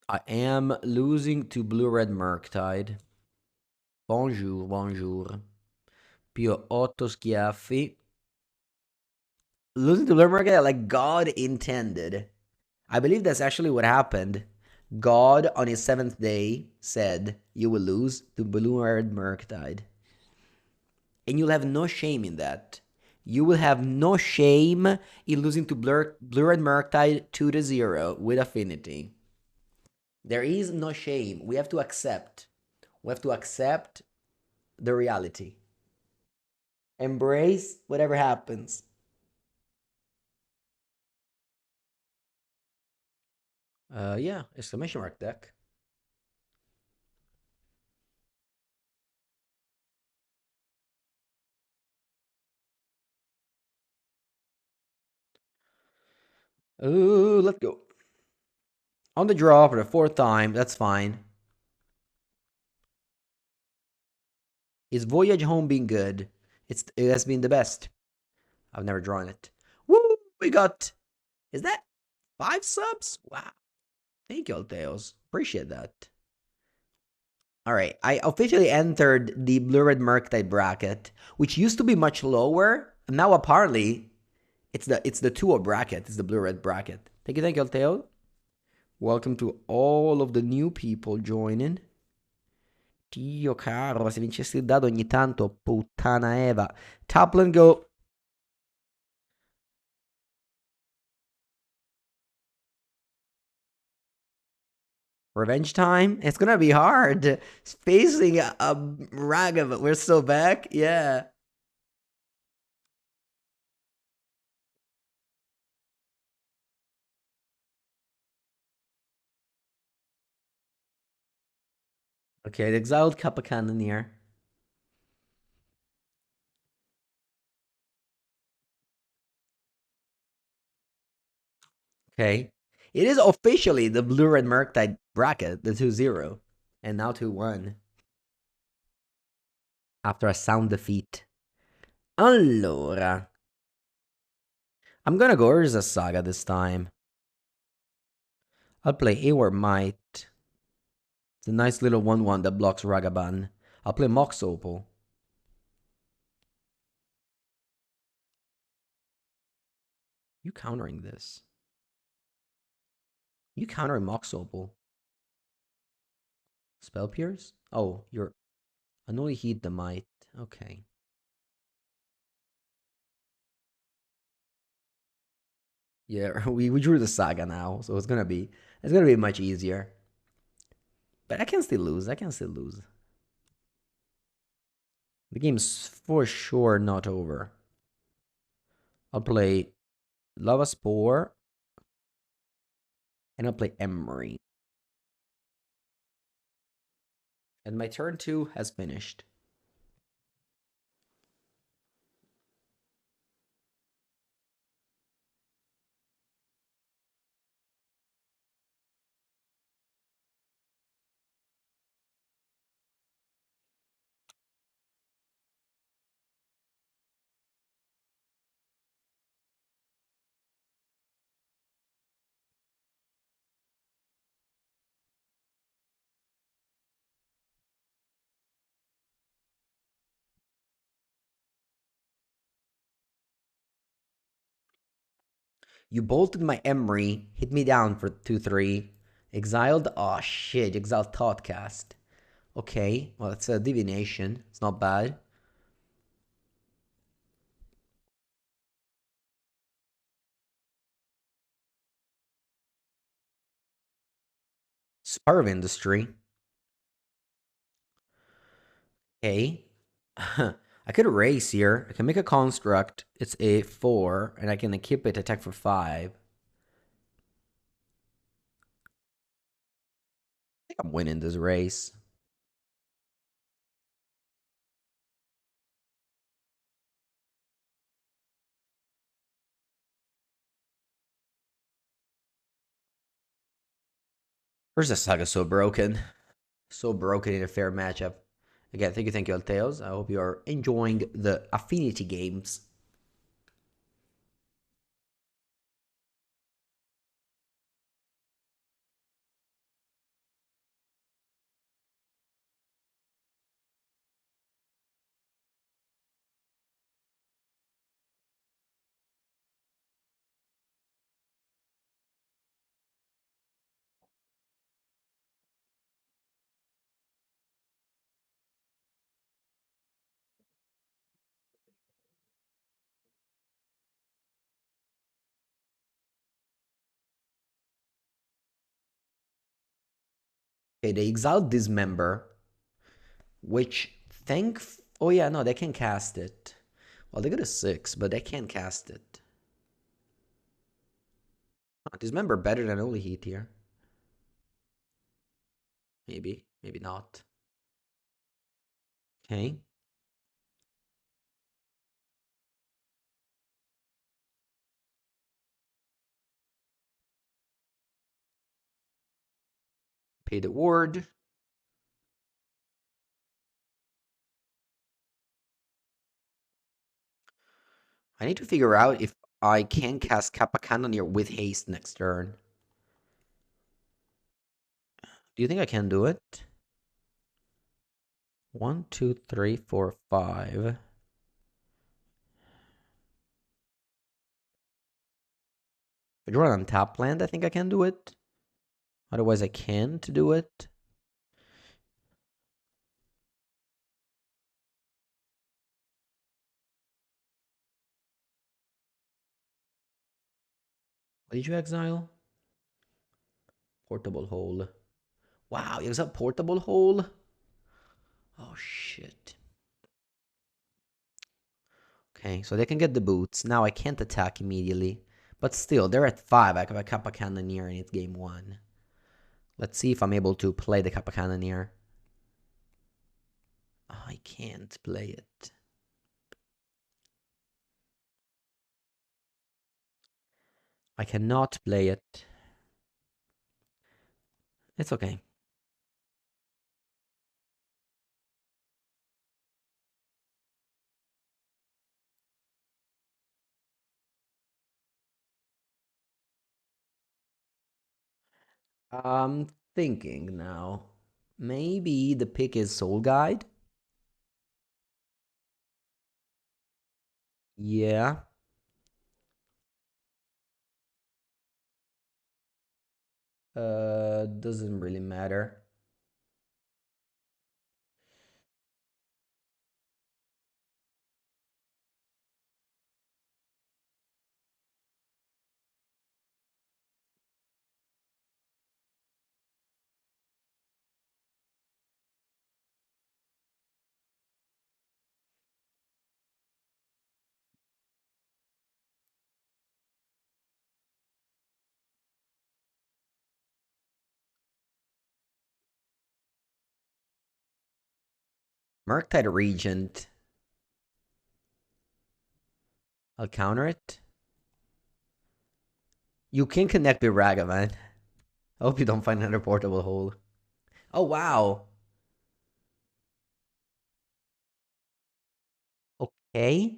I am losing to Blue-Red Murktide. Bonjour, bonjour. Pio 8 schiaffi. Losing to Blue-Red Murktide like God intended. I believe that's actually what happened. God, on his 7th day, said, you will lose to Blue-Red Murktide. And you'll have no shame in that. You will have no shame in losing to Blue-Red Murktide 2-0 with Affinity. There is no shame. We have to accept. We have to accept the reality. Embrace whatever happens. Yeah, exclamation mark deck. Oh, let's go. On the draw for the 4th time. That's fine. Is Voyage Home being good? It has been the best. I've never drawn it. Woo! We got. Is that 5 subs? Wow. Thank you, Alteos. Appreciate that. All right. I officially entered the Blue-Red Murktide bracket, which used to be much lower. Now apparently it's the 2 bracket. It's the Blue-Red bracket. Thank you, Alteo. Welcome to all of the new people joining. Dio caro, se vincessi il dado ogni tanto, puttana Eva. Toplin go. Revenge time? It's gonna be hard. Facing a Raga, but we're still back? Yeah. Okay, the exiled Kappa Cannoneer. Okay. It is officially the blue-red Murktide bracket, the 2-0. And now 2-1. After a sound defeat. Allora. I'm gonna go Urza Saga this time. I'll play Awar Might. It's a nice little 1-1 that blocks Ragavan. I'll play Mox Opal. You countering this? You countering Mox Opal? Spell Pierce? Oh, you're Annoy Heat the Might. Okay. Yeah, we drew the Saga now, so it's gonna be much easier. But I can still lose. I can still lose. The game's for sure not over. I'll play Lava Spore. And I'll play Emery. And my turn 2 has finished. You bolted my Emery, hit me down for 2-3. Exiled? Oh shit, exiled Thoughtcast. Okay, well, it's a divination. It's not bad. Spar of Industry. Okay. I could erase here. I can make a construct. It's a 4, and I can equip it attack for 5. I think I'm winning this race. Where's the Saga so broken? So broken in a fair matchup. Again, thank you, Alteos. I hope you are enjoying the Affinity games. Okay, they exiled Dismember, which oh yeah, no, they can cast it. Well, they got a 6, but they can't cast it. Dismember better than Holy Heat here. Maybe, maybe not. Okay. Pay the ward. I need to figure out if I can cast Kappa Cannoneer with haste next turn. Do you think I can do it? 1, 2, 3, 4, 5. If I draw an untap land, I think I can do it. Otherwise, I can't do it. What did you exile? Portable hole. Wow, you exiled portable hole? Oh, shit. Okay, so they can get the boots. Now I can't attack immediately. But still, they're at 5. I have a Kappa Cannoneer and it's game 1. Let's see if I'm able to play the Kappa Cannoneer. Oh, I can't play it. I cannot play it. It's okay. I'm thinking now. Maybe the pick is Soul Guide? Yeah. Doesn't really matter. Murktide Regent. I'll counter it. You can connect with Ragavan. I hope you don't find another portable hole. Oh, wow. Okay.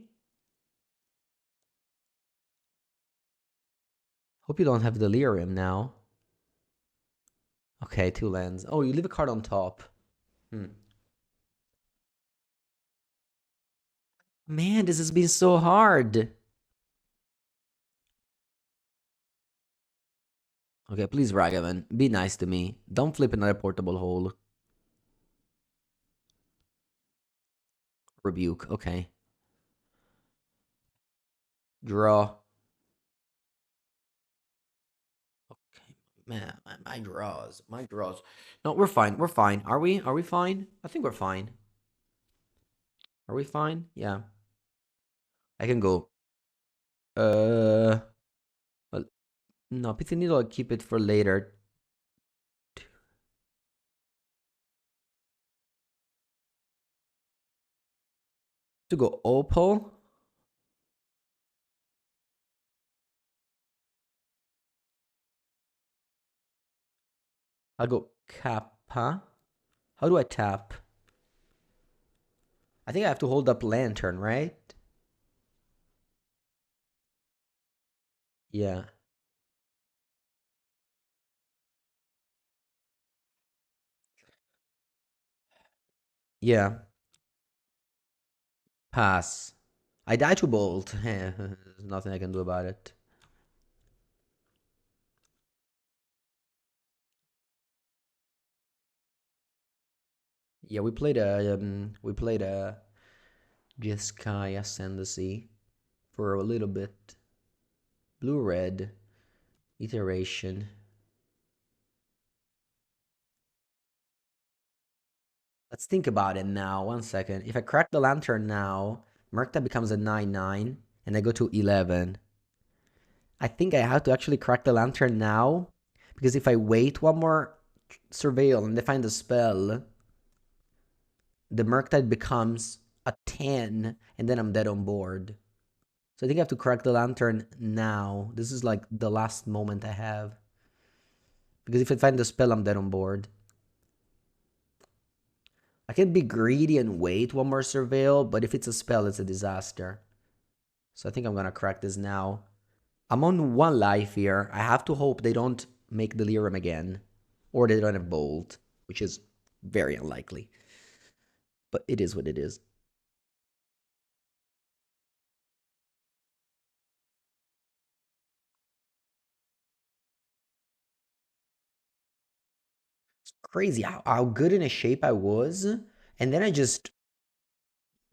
Hope you don't have Delirium now. Okay, 2 lands. Oh, you leave a card on top. Hmm. Man, this has been so hard. Okay, please, Ragavan, be nice to me. Don't flip another portable hole. Rebuke, okay. Draw. Okay, man, my draws, my draws. No, we're fine, we're fine. Are we? Are we fine? I think we're fine. Are we fine? Yeah. I can go. Well, no, Pity Needle, I'll keep it for later. To go Opal. I'll go Kappa. How do I tap? I think I have to hold up Lantern, right? Yeah. Yeah. Pass. I die to Bolt. There's nothing I can do about it. Yeah, we played a Jeskai Ascendancy for a little bit. Blue red iteration. Let's think about it now. 1 second. If I crack the lantern now, Murktide becomes a 9/9, and I go to 11. I think I have to actually crack the lantern now, because if I wait one more surveil and they find the spell, the Murktide becomes a 10, and then I'm dead on board. So I think I have to crack the lantern now. This is like the last moment I have. Because if I find the spell, I'm dead on board. I can be greedy and wait one more surveil, but if it's a spell, it's a disaster. So I think I'm gonna crack this now. I'm on 1 life here. I have to hope they don't make Delirium again. Or they don't have Bolt, which is very unlikely. But it is what it is. Crazy how good in a shape I was. And then I just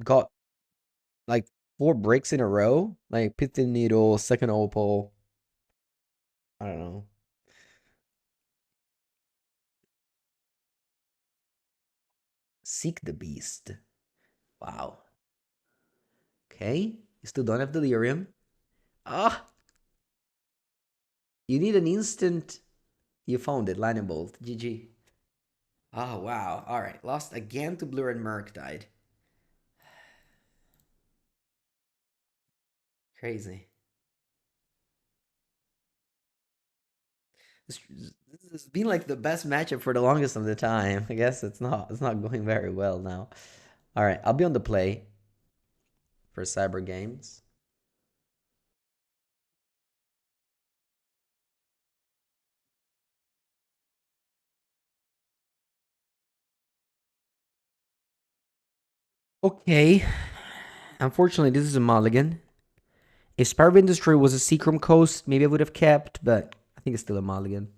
got like 4 breaks in a row. Like Pit the Needle, second Opal. I don't know. Seek the Beast. Wow. Okay. You still don't have Delirium. Ah, you need an instant. You found it, Lightning Bolt. GG. Oh, wow. All right. Lost again to Blur and Murktide. Crazy. This has been like the best matchup for the longest of the time. I guess it's not. It's not going very well now. All right. I'll be on the play for Cyber Games. Okay. Unfortunately, this is a mulligan. If Spire Industry was a Seacrum Coast, maybe I would have kept, but I think it's still a mulligan.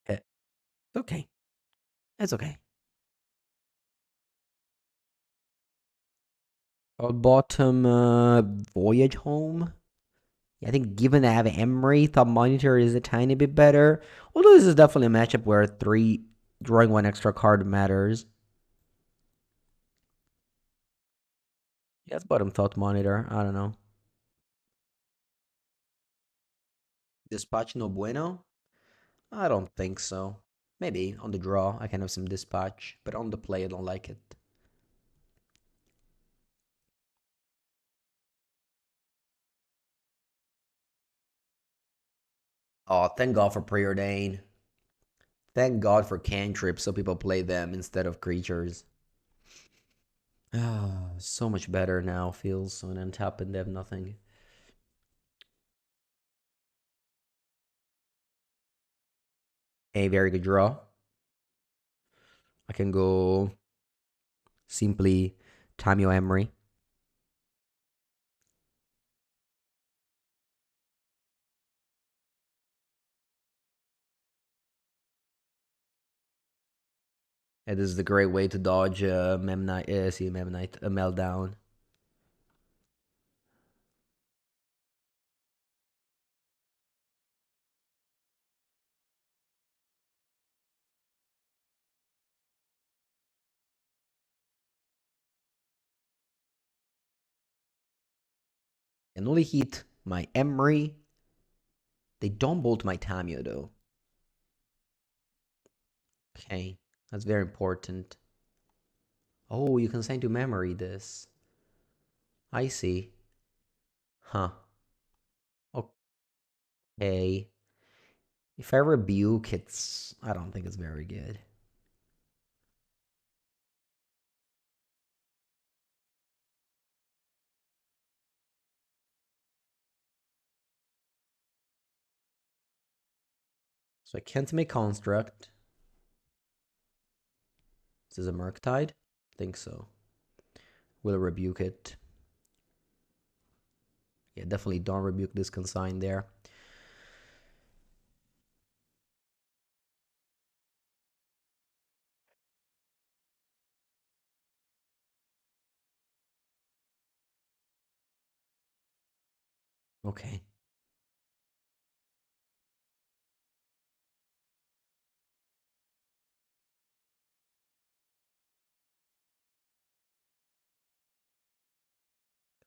Eh, okay. It's okay. Bottom, Voyage Home. Yeah, I think given I have Emery, Thought Monitor is a tiny bit better. Although this is definitely a matchup where drawing 1 extra card matters. Yeah, it's bottom Thought Monitor. I don't know. Dispatch no bueno? I don't think so. Maybe on the draw I can have some dispatch, but on the play I don't like it. Oh, thank God for Preordain. Thank God for cantrips so people play them instead of creatures. Ah, so much better now feels when untap and they have nothing. A very good draw. I can go simply Tamio Emery. And this is the great way to dodge Memnite, Memnite, a meltdown. And only hit my Emery. They don't bolt my Tamio though. Okay, that's very important. Oh, you can send to memory this. I see. Huh. Okay. If I rebuke, I don't think it's very good. So I can't make construct. Is this a Murktide? Think so. Will rebuke it. Yeah, definitely don't rebuke this consign there. Okay.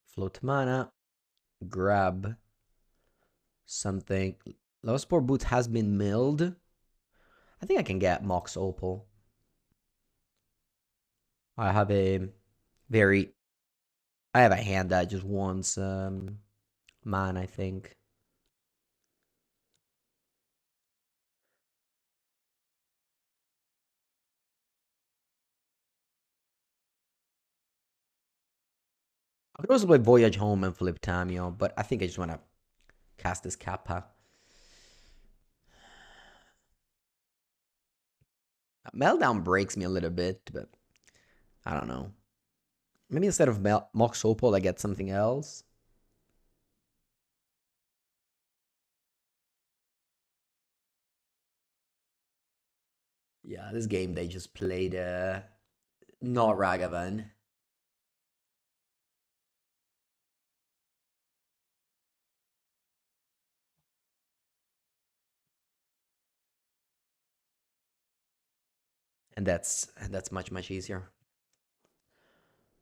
Float mana. Grab something. Lowspore Boots has been milled. I think I can get Mox Opal. I have a very... I have a hand that just wants mana, I think. I could also play Voyage Home and flip Tamio, but I think I just want to cast this Kappa. Meltdown breaks me a little bit, but I don't know. Maybe instead of Mox Opal, I get something else. Yeah, this game they just played not Ragavan. And that's much easier.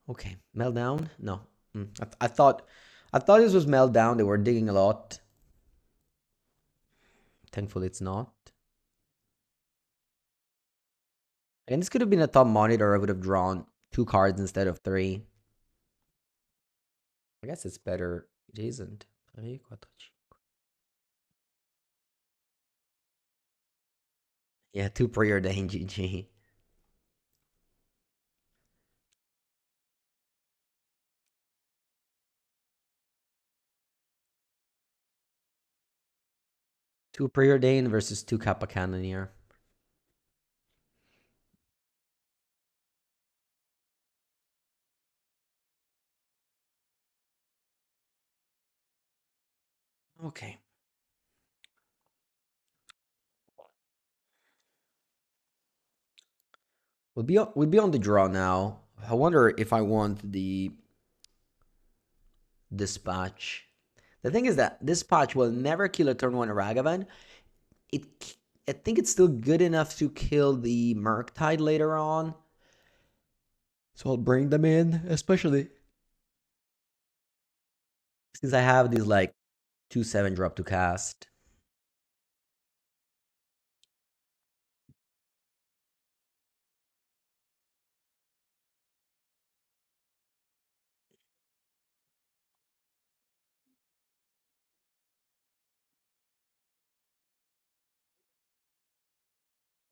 Okay, meltdown? No. I thought this was meltdown. They were digging a lot. Thankfully, it's not. And this could have been a top monitor. I would have drawn 2 cards instead of 3. I guess it's better. It isn't. Yeah, 2 preordained GG. 2 preordained versus 2 Kappa Cannoneer. Okay. We'll be on the draw now. I wonder if I want the dispatch. The thing is that dispatch will never kill a turn 1 Ragavan. I think it's still good enough to kill the Murktide later on. So I'll bring them in, especially since I have these like 2/7 drop to cast.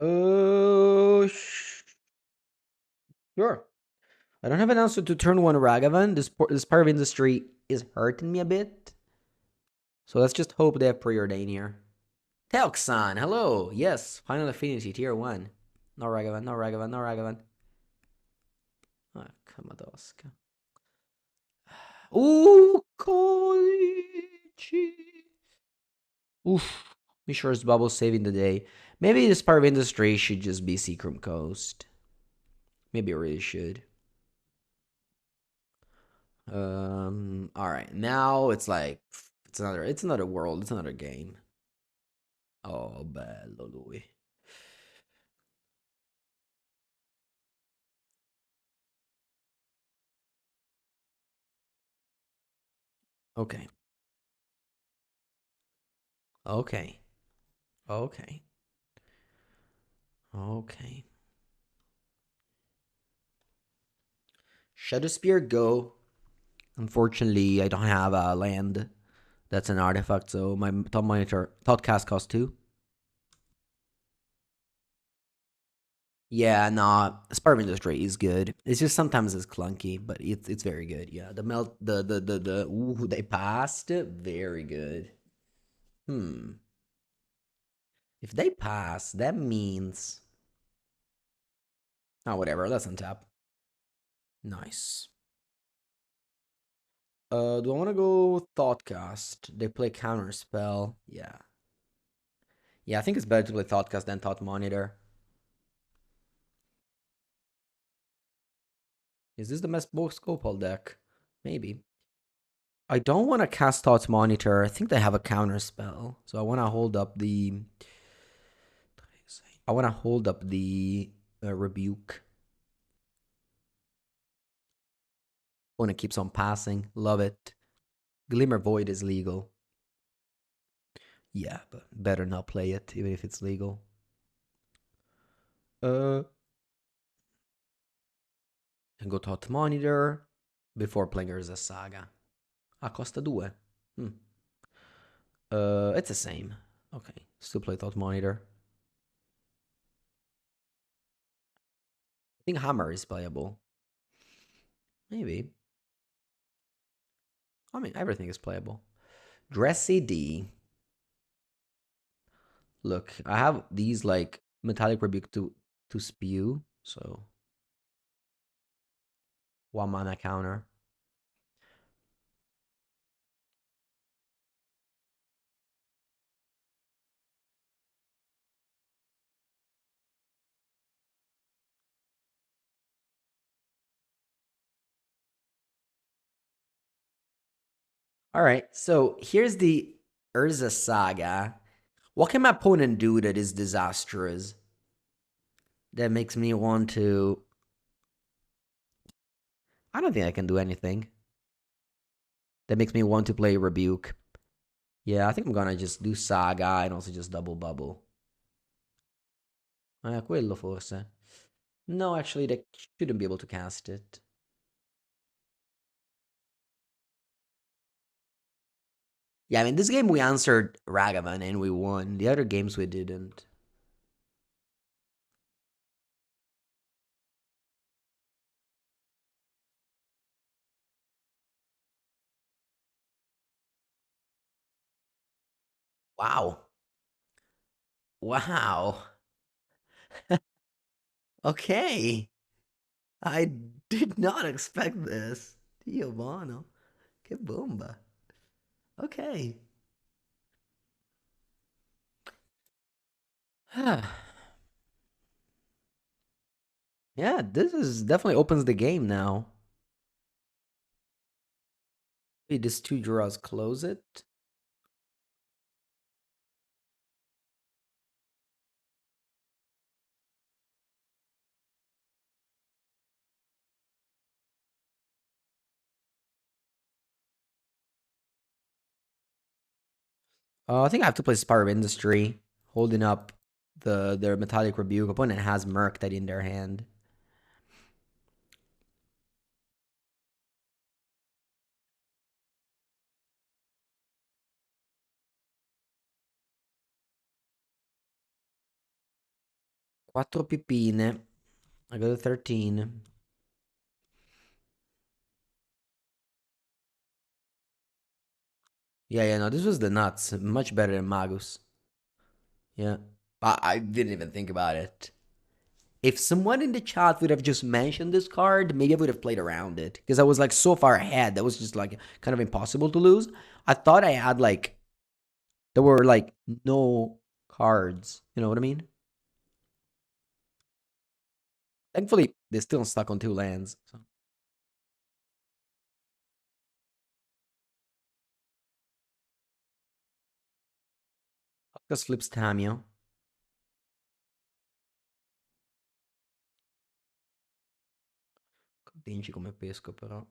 Oh, sure. I don't have an answer to turn 1 Ragavan. This part of industry is hurting me a bit. So let's just hope they have preordain here. Telxan, hello. Yes, final affinity, tier 1. No Ragavan, no Ragavan, no Ragavan. Ah, Kamadoska. Ooh, Koichi. Oof. Mishra's bubble saving the day. Maybe this part of industry should just be Seacrum Coast. Maybe it really should. All right. Now it's like it's another world. It's another game. Oh, bello lui. Okay. Okay. Okay. Okay. Shadow Spear go. Unfortunately, I don't have a land that's an artifact, so my top monitor thought cast cost 2. Yeah, nah, Spark Industry is good. It's just sometimes it's clunky, but it's very good. Yeah, the melt the ooh, they passed it. Very good. Hmm. If they pass, that means oh whatever, let's untap. Nice. Do I want to go Thoughtcast? They play Counterspell. Yeah. Yeah, I think it's better to play Thoughtcast than Thought Monitor. Is this the best Scopal deck? Maybe. I don't want to cast Thoughts Monitor. I think they have a counter spell. So I want to hold up the. Rebuke. When it keeps on passing. Love it. Glimmer Void is legal. Yeah, but better not play it, even if it's legal. And go Thought Monitor before playing Urza Saga. Ah, costa 2. Hmm. It's the same. Okay, still play Thought Monitor. I think Hammer is playable. Maybe. I mean, everything is playable. Dressy D. Look, I have these like Metallic Rebuke to spew, so 1 mana counter. All right, so here's the Urza Saga. What can my opponent do that is disastrous? That makes me want to. I don't think I can do anything. That makes me want to play Rebuke. Yeah, I think I'm gonna just do Saga and also just double bubble. Quello forse. No, actually, they shouldn't be able to cast it. Yeah, I mean, this game we answered Ragavan and we won. The other games we didn't. Wow. Wow. Okay. I did not expect this. Dio buono. Che bomba. Okay. Yeah, this is definitely opens the game now. Wait, this two draws close it? I think I have to play Spire of Industry, holding up their Metallic Rebuke. Opponent has Murktide in their hand. Quattro pipine. I go to 13. Yeah, no, this was the nuts. Much better than Magus. Yeah. I didn't even think about it. If someone in the chat would have just mentioned this card, maybe I would have played around it. Because I was like so far ahead. That was just like kind of impossible to lose. I thought I had like, there were like no cards. You know what I mean? Thankfully, they're still stuck on two lands. So. Just flips Tamio. Continci come pesco però.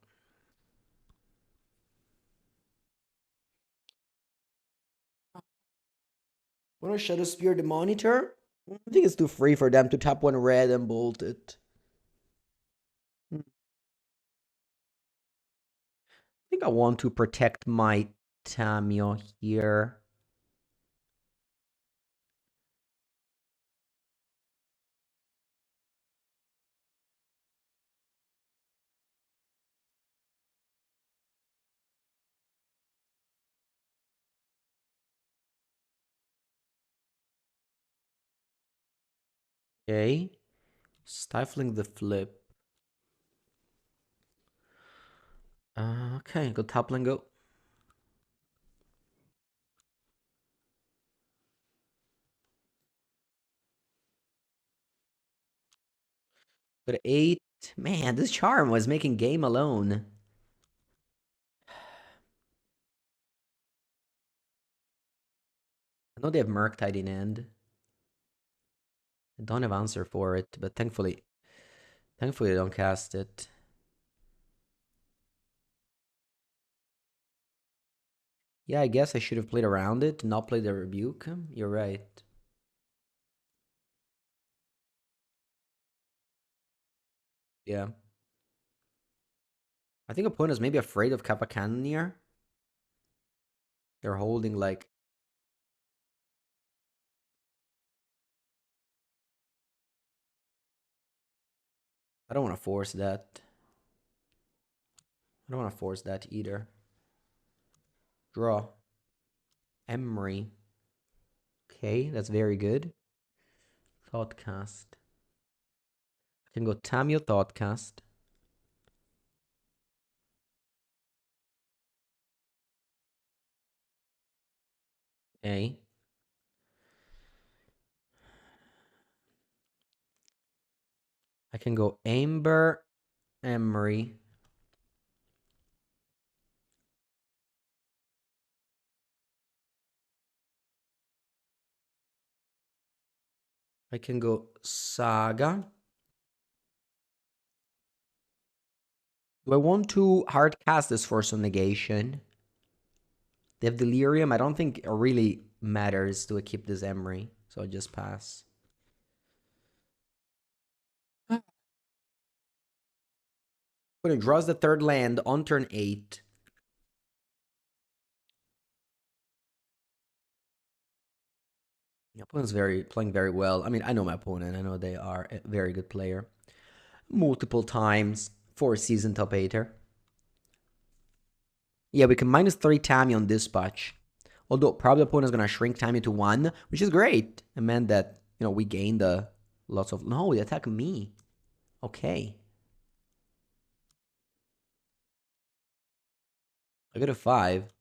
Wanna Shadow Spear the monitor? I think it's too free for them to tap one red and bolt it. I think I want to protect my Tamio here. Okay. Stifling the flip. Okay, go toppling go. But 8. Man, this charm was making game alone. I know they have Murktide in end. I don't have answer for it, but thankfully they don't cast it. Yeah, I guess I should have played around it, not played the rebuke. You're right. Yeah. I think opponents may be afraid of Kappa Cannoneer. They're holding like. I don't want to force that. I don't want to force that either. Draw. Emery. Okay, that's very good. Thoughtcast. I can go Tamio Thoughtcast. Okay. I can go Amber, Emery. I can go Saga. Do I want to hard cast this for some negation? They have Delirium. I don't think it really matters to keep this Emery, so I'll just pass. When it draws the third land on turn 8. My opponent's playing very well. I mean, I know my opponent. I know they are a very good player. Multiple times for a season top 8er. Yeah, we can -3 Tammy on dispatch. Although probably the opponent's gonna shrink Tammy to 1, which is great. It meant that, we gained lots of... No, they attack me. Okay. I got a 5.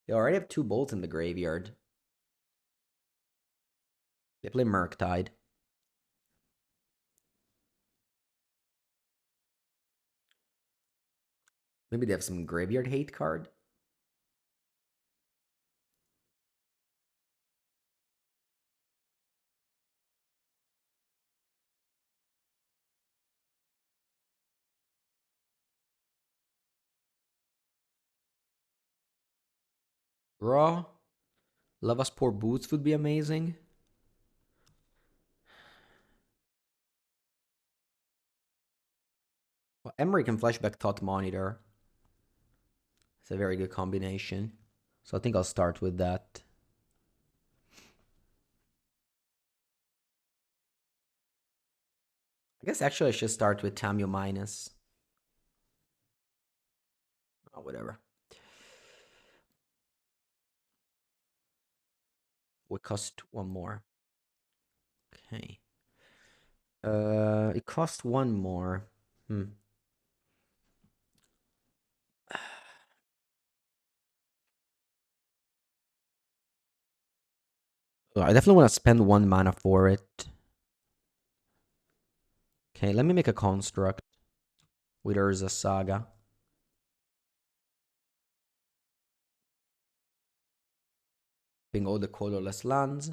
They already have 2 bolts in the graveyard. They play Murktide. Maybe they have some graveyard hate card. Raw. Lava's Poor Boots would be amazing. Well, Emery can flashback Thought Monitor. It's a very good combination. So I think I'll start with that. I guess actually I should start with Tamio minus. Oh, whatever. We cost 1 more. Okay. It cost 1 more. Oh, I definitely want to spend 1 mana for it. Okay, let me make a construct with Urza Saga. Ping all the colorless lands.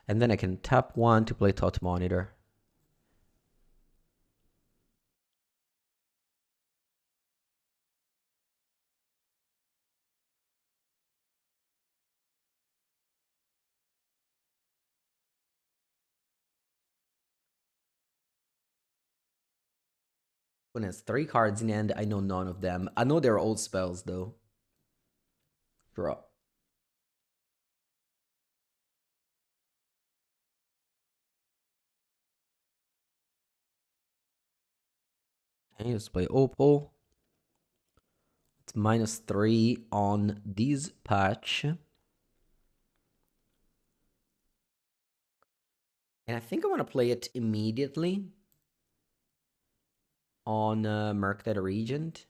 And then I can tap 1 to play Thought Monitor. When it's 3 cards in the end, I know none of them. I know they're old spells though. Draw. Okay, let's play Opal. It's -3 on this patch. And I think I want to play it immediately on Murktide Regent.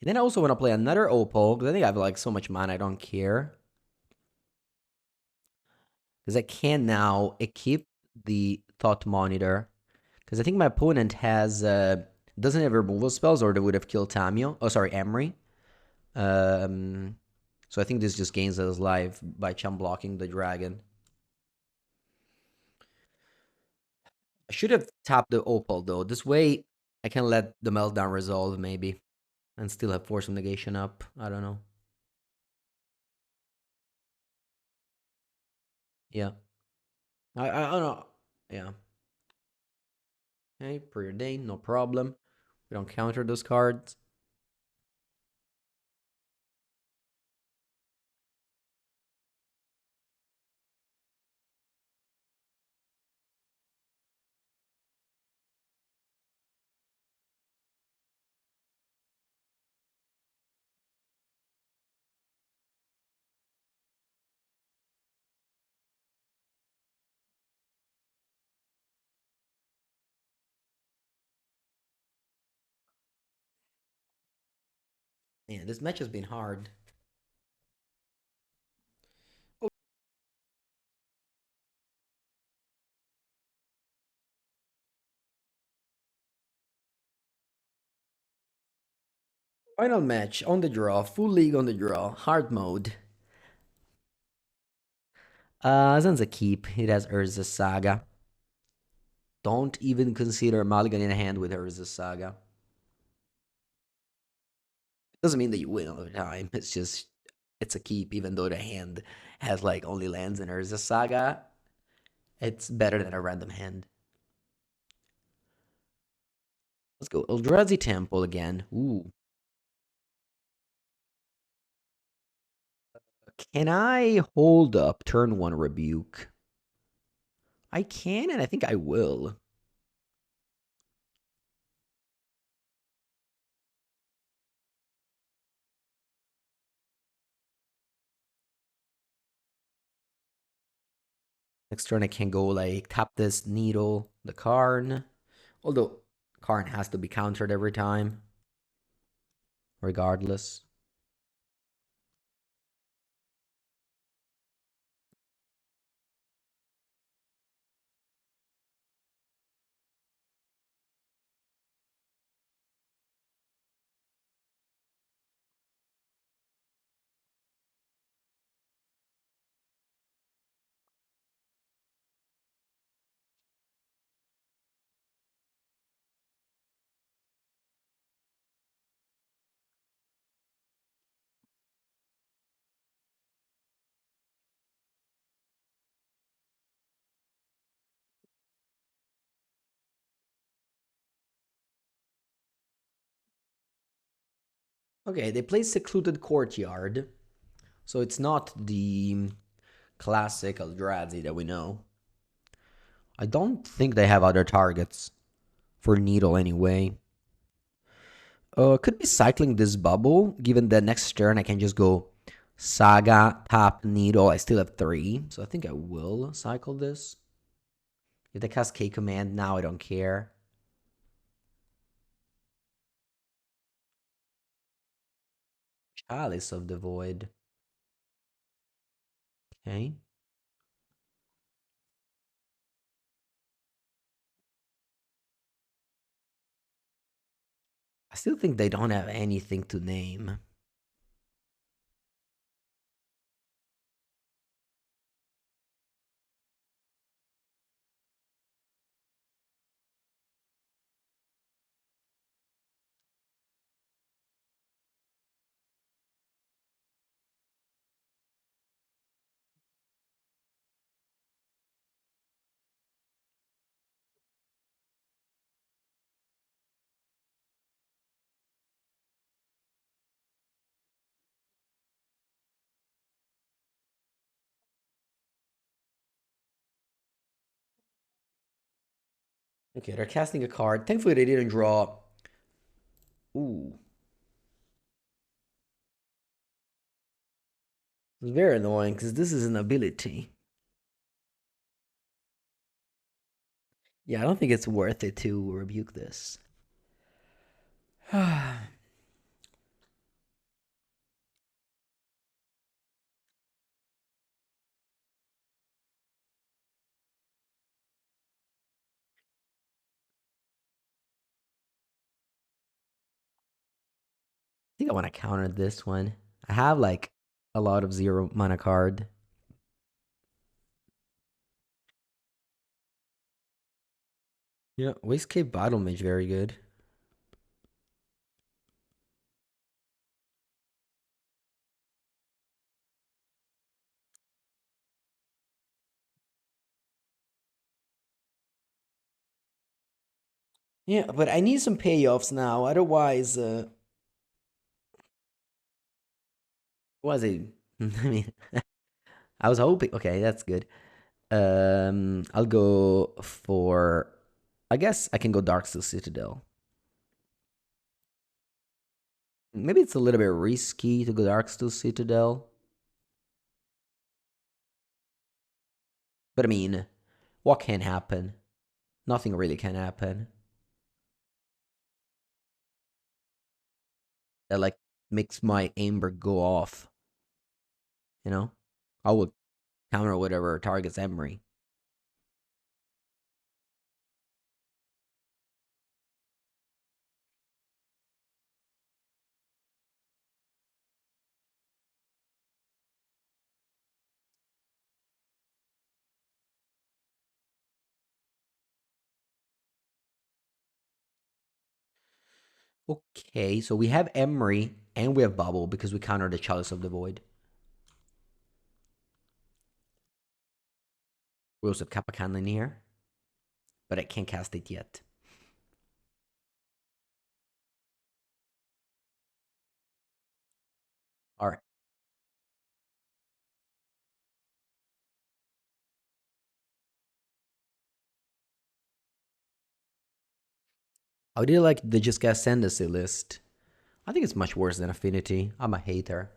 And then I also want to play another Opal, because I think I have like so much mana, I don't care. Because I can now equip the Thought Monitor. Because I think my opponent has doesn't have removal spells, or they would have killed Tamio. Oh, sorry, Emery. So I think this just gains us life by chum blocking the dragon. I should have tapped the Opal though. This way I can let the Meltdown resolve maybe. And still have Force of Negation up. I don't know. Yeah. I don't know. Yeah. Okay, preordained, no problem. We don't counter those cards. Man, this match has been hard. Final match on the draw, full league on the draw, hard mode. This one's a keep. It has Urza Saga. Don't even consider Mulligan in hand with Urza Saga. Doesn't mean that you win all the time. It's just it's a keep, even though the hand has like only lands in Urza Saga. It's better than a random hand. Let's go Eldrazi Temple again. Ooh. Can I hold up turn one Rebuke? I can, and I think I will. Next turn I can go like tap this Needle, the Karn. Although Karn has to be countered every time, regardless. Okay, they play Secluded Courtyard. So it's not the classic Eldrazi that we know. I don't think they have other targets for Needle anyway. Could be cycling this bubble, given that next turn I can just go Saga, tap, Needle. I still have 3, so I think I will cycle this. If they cast K command now, I don't care. Chalice of the Void. Okay. I still think they don't have anything to name. Okay, they're casting a card. Thankfully, they didn't draw. Ooh. It's very annoying because this is an ability. Yeah, I don't think it's worth it to rebuke this. I think I want to counter this one. I have like a lot of 0 mana card. Yeah, Wastecape Battle Mage, very good. Yeah, but I need some payoffs now. Otherwise, was it? I mean, I was hoping. Okay, that's good. I'll go for. I guess I can go Darksteel Citadel. Maybe it's a little bit risky to go Darksteel Citadel. But I mean, what can happen? Nothing really can happen. That like makes my Amber go off. You know? I would counter whatever targets Emery. Okay, so we have Emery and we have Bubble because we countered the Chalice of the Void. We also have Kappa Cannon here, but I can't cast it yet. All right. How do you like the Just Cast Ascendancy list? I think it's much worse than Affinity. I'm a hater.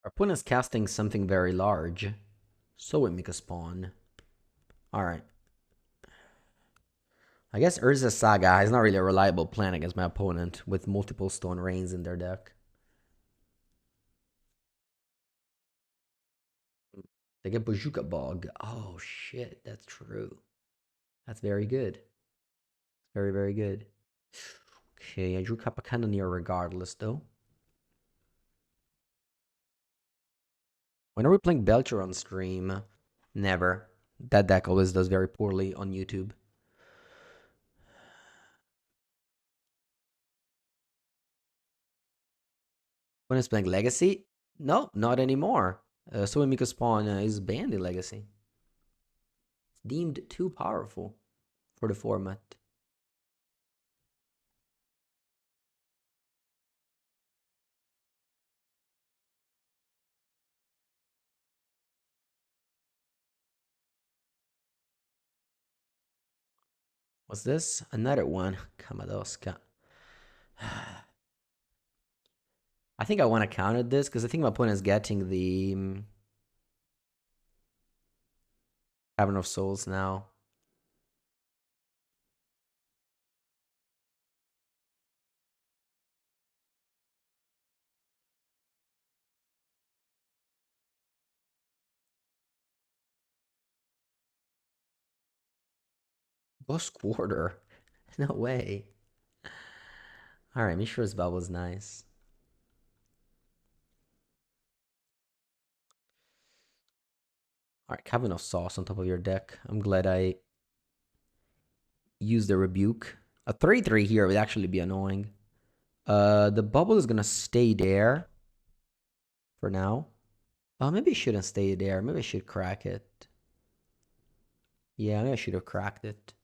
Our opponent's casting something very large. So we make a spawn. Alright. I guess Urza Saga is not really a reliable plan against my opponent with multiple Stone Rains in their deck. They get Bojuka Bog. Oh shit, that's true. That's very good. Very, very good. Okay, I drew Kappa Cannoneer regardless though. When are we playing Belcher on stream? Never. That deck always does very poorly on YouTube. When it's playing Legacy? No, not anymore. Suemika Spawn is banned in Legacy. It's deemed too powerful for the format. What's this? Another one. Kamadoska. I think I want to counter this because I think my opponent is getting the Cavern of Souls now. Boss Quarter. No way. Alright, Mishra's Bell was nice. Alright, Cavern of Sauce on top of your deck. I'm glad I used the Rebuke. A 3-3 here would actually be annoying. The bubble is gonna stay there for now. Maybe it shouldn't stay there. Maybe I should crack it. Yeah, maybe I should have cracked it.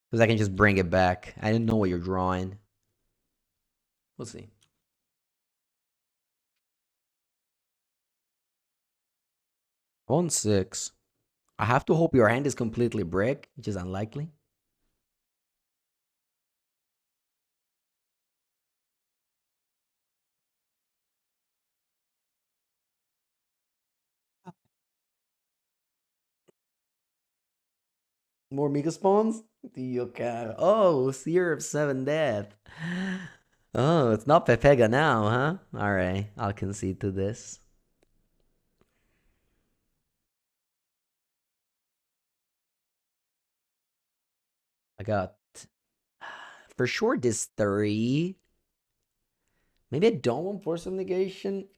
Because I can just bring it back. I didn't know what you're drawing. We'll see. On 6. I have to hope your hand is completely brick, which is unlikely. More Mega Spawns? Okay. Oh, Seer of 7 Death. Oh, it's not Pepega now, huh? Alright, I'll concede to this. I got for sure this 3. Maybe I don't want Force of Negation.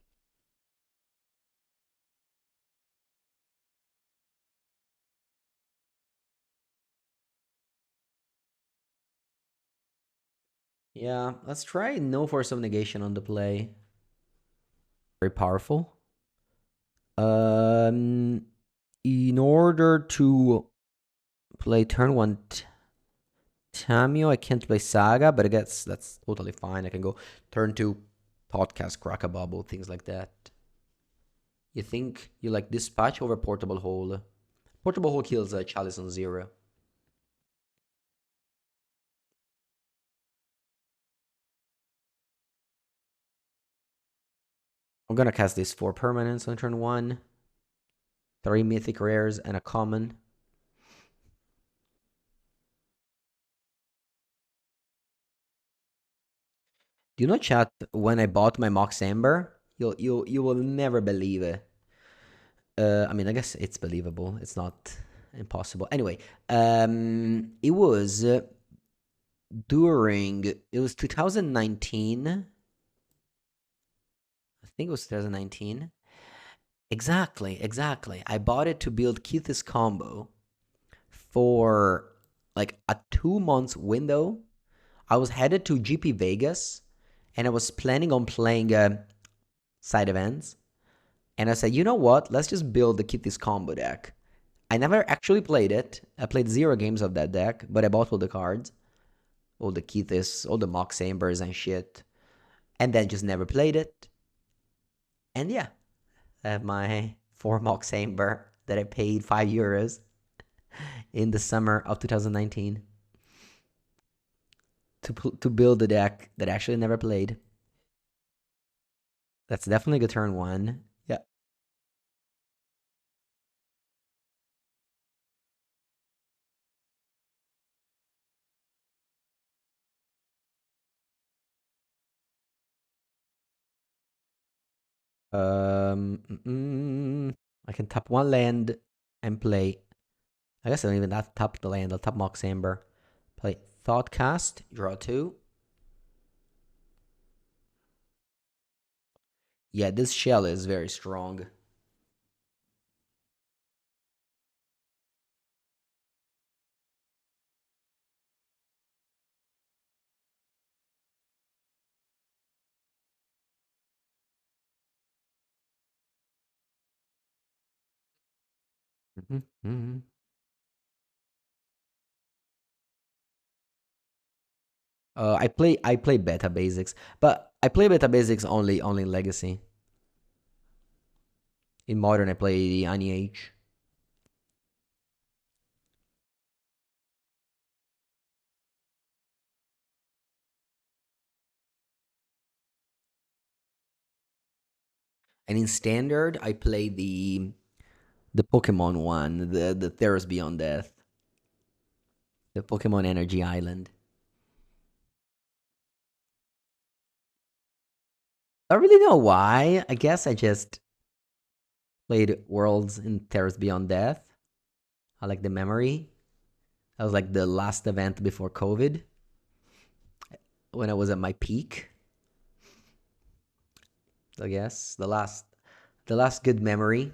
Yeah, let's try no Force of Negation on the play. Very powerful. In order to play turn 1 Tamio, I can't play Saga, but I guess that's totally fine. I can go turn 2 Podcast, Crack a Bubble, things like that. You think you like Dispatch over Portable Hole? Portable Hole kills Chalice on 0. I'm gonna cast these 4 permanents on turn 1. 3 mythic rares and a common. Do you know, chat, when I bought my Mox Amber? You will never believe it. I mean, I guess it's believable. It's not impossible. Anyway, it was during, it was 2019. I think it was 2019. Exactly, exactly. I bought it to build Keith's combo for like a 2 months window. I was headed to GP Vegas and I was planning on playing side events. And I said, you know what? Let's just build the Keith's combo deck. I never actually played it. I played 0 games of that deck, but I bought all the cards, all the Keithis, all the Mox Ambers and shit, and then just never played it. And yeah, I have my 4 Mox Amber that I paid €5 in the summer of 2019 to build a deck that I actually never played. That's definitely a good turn one. Yeah. I can tap one land and play. I guess I don't even have to tap the land. I'll tap Mox Amber. Play Thoughtcast, draw two. Yeah, this shell is very strong. Mm-hmm. I play beta basics, but I play beta basics only in Legacy. In modern, I play the Ani H. And in standard, I play the Pokemon one, the Theros Beyond Death, the Pokemon Energy Island. I don't really know why. I guess I just played Worlds in Theros Beyond Death. I like the memory. That was like the last event before COVID when I was at my peak. I guess the last good memory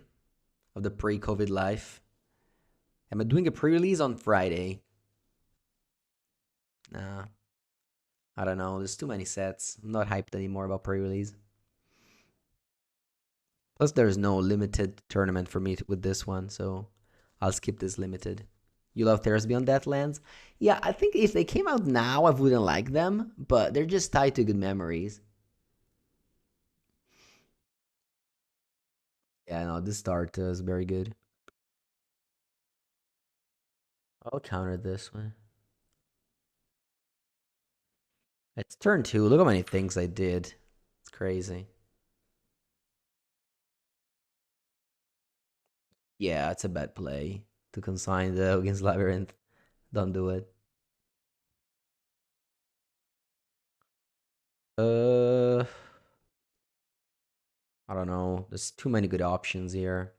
of the pre-COVID life. Am I doing a pre-release on Friday? Nah, I don't know. There's too many sets. I'm not hyped anymore about pre-release. Plus, there's no limited tournament for me with this one, so I'll skip this limited. You love Terrace Beyond Deathlands? Yeah, I think if they came out now, I wouldn't like them, but they're just tied to good memories. Yeah, no, this start is very good. I'll counter this one. It's turn two. Look how many things I did. It's crazy. Yeah, it's a bad play to consign the Hogan's Labyrinth. Don't do it. Uh, I don't know. There's too many good options here.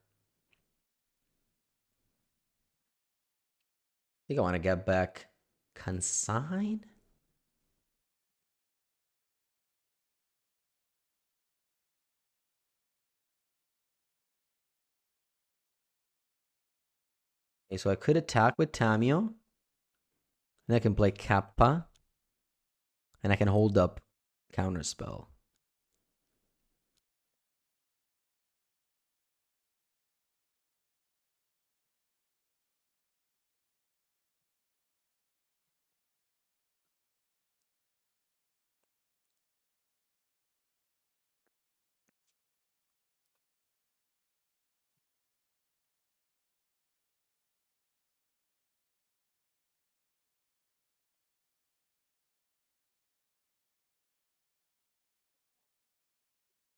I think I want to get back consign. Okay, so I could attack with Tamio, and I can play Kappa, and I can hold up Counterspell.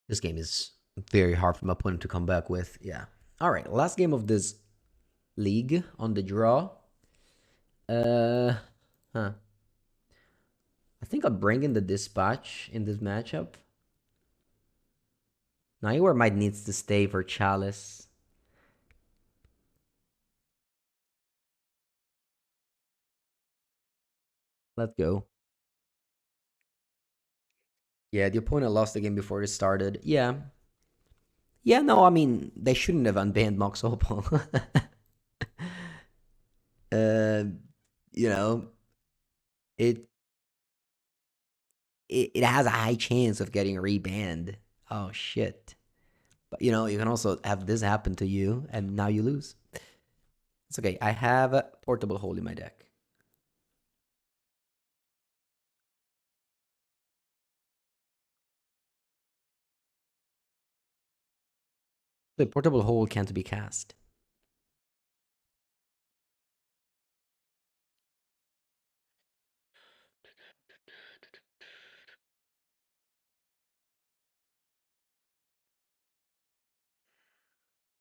This game is very hard for my opponent to come back with. Yeah. All right, last game of this league on the draw. Uh, huh. I think I'll bring in the Dispatch in this matchup. Naiwar might needs to stay for Chalice. Let's go. Yeah, the opponent lost the game before it started. Yeah. Yeah, no, I mean, they shouldn't have unbanned Mox Opal. uh, you know, it, it has a high chance of getting rebanned. Oh, shit. But, you can also have this happen to you, and now you lose. It's okay. I have a portable hole in my deck. The portable hole can't be cast.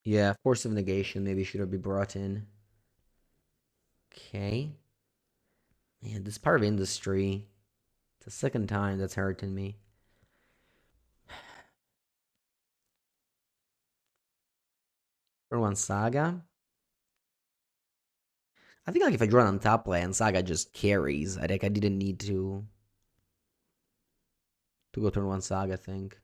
Yeah, force of negation maybe should have been brought in. Okay. Man, this part of industry. It's the second time that's hurting me. Turn one Saga. I think like if I draw it on top land, Saga just carries. I think I didn't need to go turn one Saga, I think.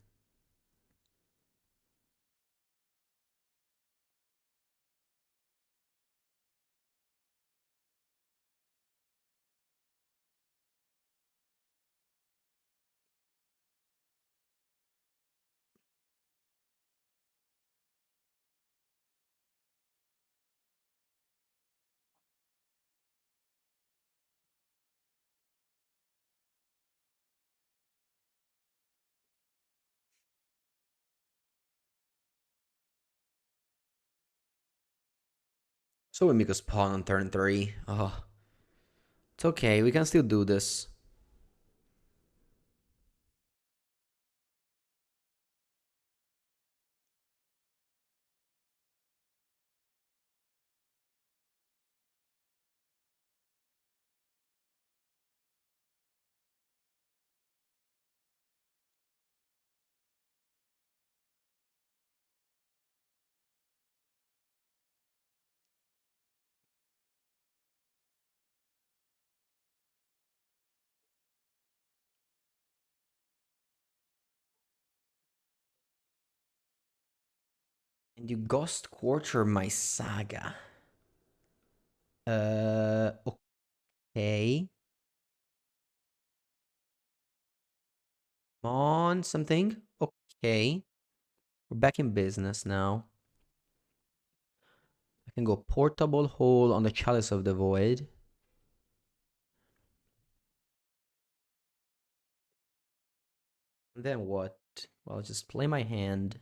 So we make us pawn on turn 3. Oh, it's okay. We can still do this. And you Ghost Quarter my Saga. Okay. On something. Okay. We're back in business now. I can go portable hole on the Chalice of the Void. And then what? Well, I'll just play my hand.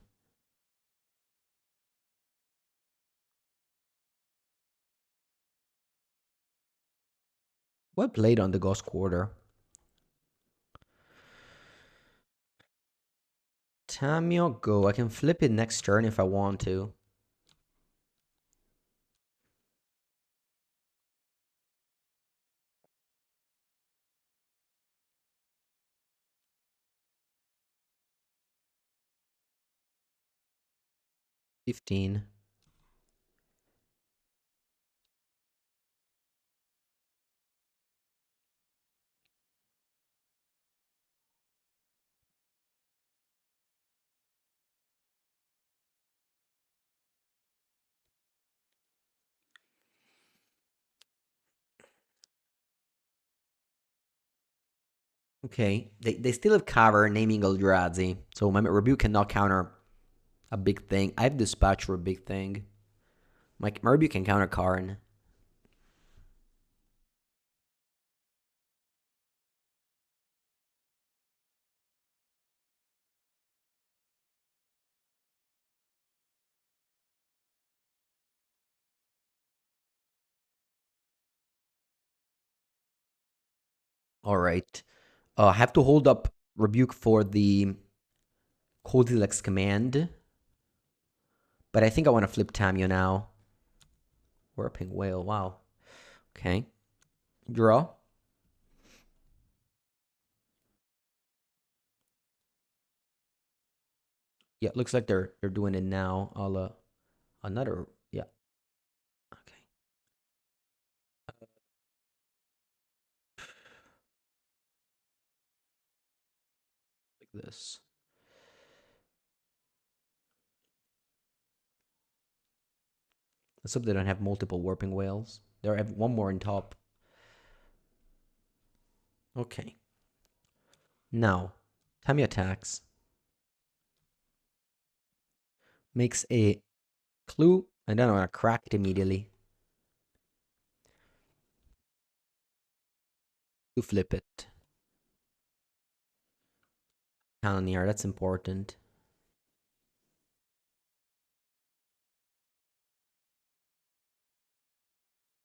What played on the Ghost Quarter? Tamio, go. I can flip it next turn if I want to. $15. Okay. They still have cover naming Eldrazi. So my Rebuke cannot counter a big thing. I have Dispatch for a big thing. My Rebuke can counter Karn. All right. I have to hold up Rebuke for the Coldlex command. But I think I want to flip Tamio now. Or a Pink Whale. Wow. Okay. Draw. Yeah, looks like they're doing it now. I'll another yeah. Okay. This. Let's hope they don't have multiple warping whales. They have one more on top. Okay. Now, Tammy attacks. Makes a clue, and then I'm gonna crack it immediately. To flip it. Cannoneer, that's important.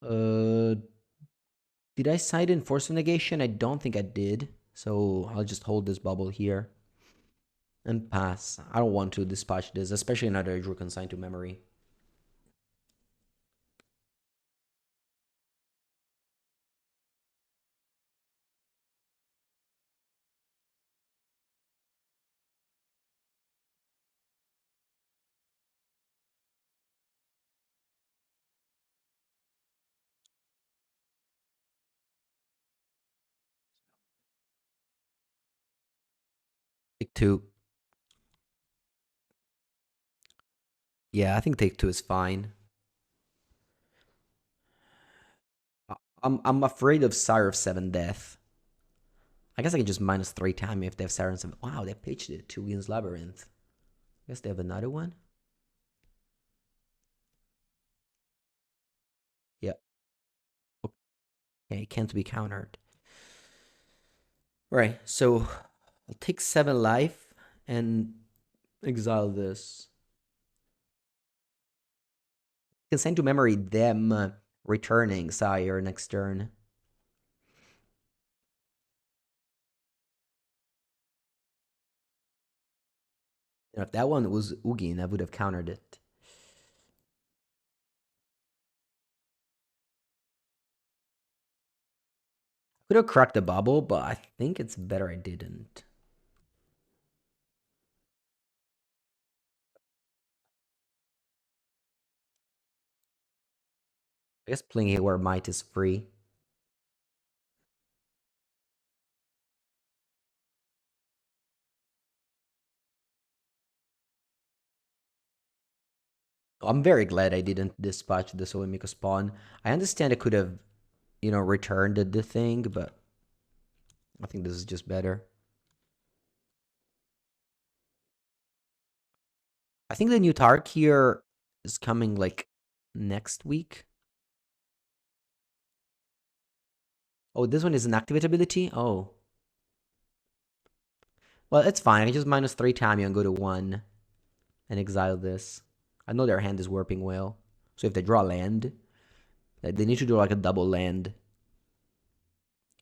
Did I cite in Force of Negation? I don't think I did. So I'll just hold this bubble here. And pass. I don't want to dispatch this, especially another Drew consigned to memory. Take two. Yeah, I think take two is fine. I'm afraid of Sire of Seven Death. I guess I can just minus 3 time if they have Siren 7. Wow, they pitched it. 2 wins Labyrinth. I guess they have another one. Yeah. Okay, can't be countered. Right, so I'll take 7 life and exile this. Can send to memory them returning Sire next turn. If that one was Ugin, I would have countered it. Could have cracked the bubble, but I think it's better I didn't. I guess playing here where might is free. I'm very glad I didn't dispatch the Soemiko spawn. I understand I could have, returned the thing, but I think this is just better. I think the new Tark here is coming like next week. Oh, this one is an activate ability? Oh. Well, it's fine. I can just minus 3 Tamio and go to 1 and exile this. I know their hand is Warping Whale. So if they draw land, they need to do like a double land.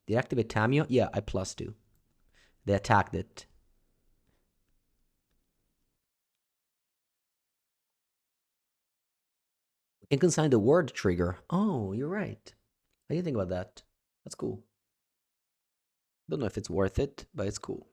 Did I activate Tamio? Yeah, I +2. They attacked it. We can consign the word trigger. Oh, you're right. I didn't think about that. That's cool. Don't know if it's worth it, but it's cool.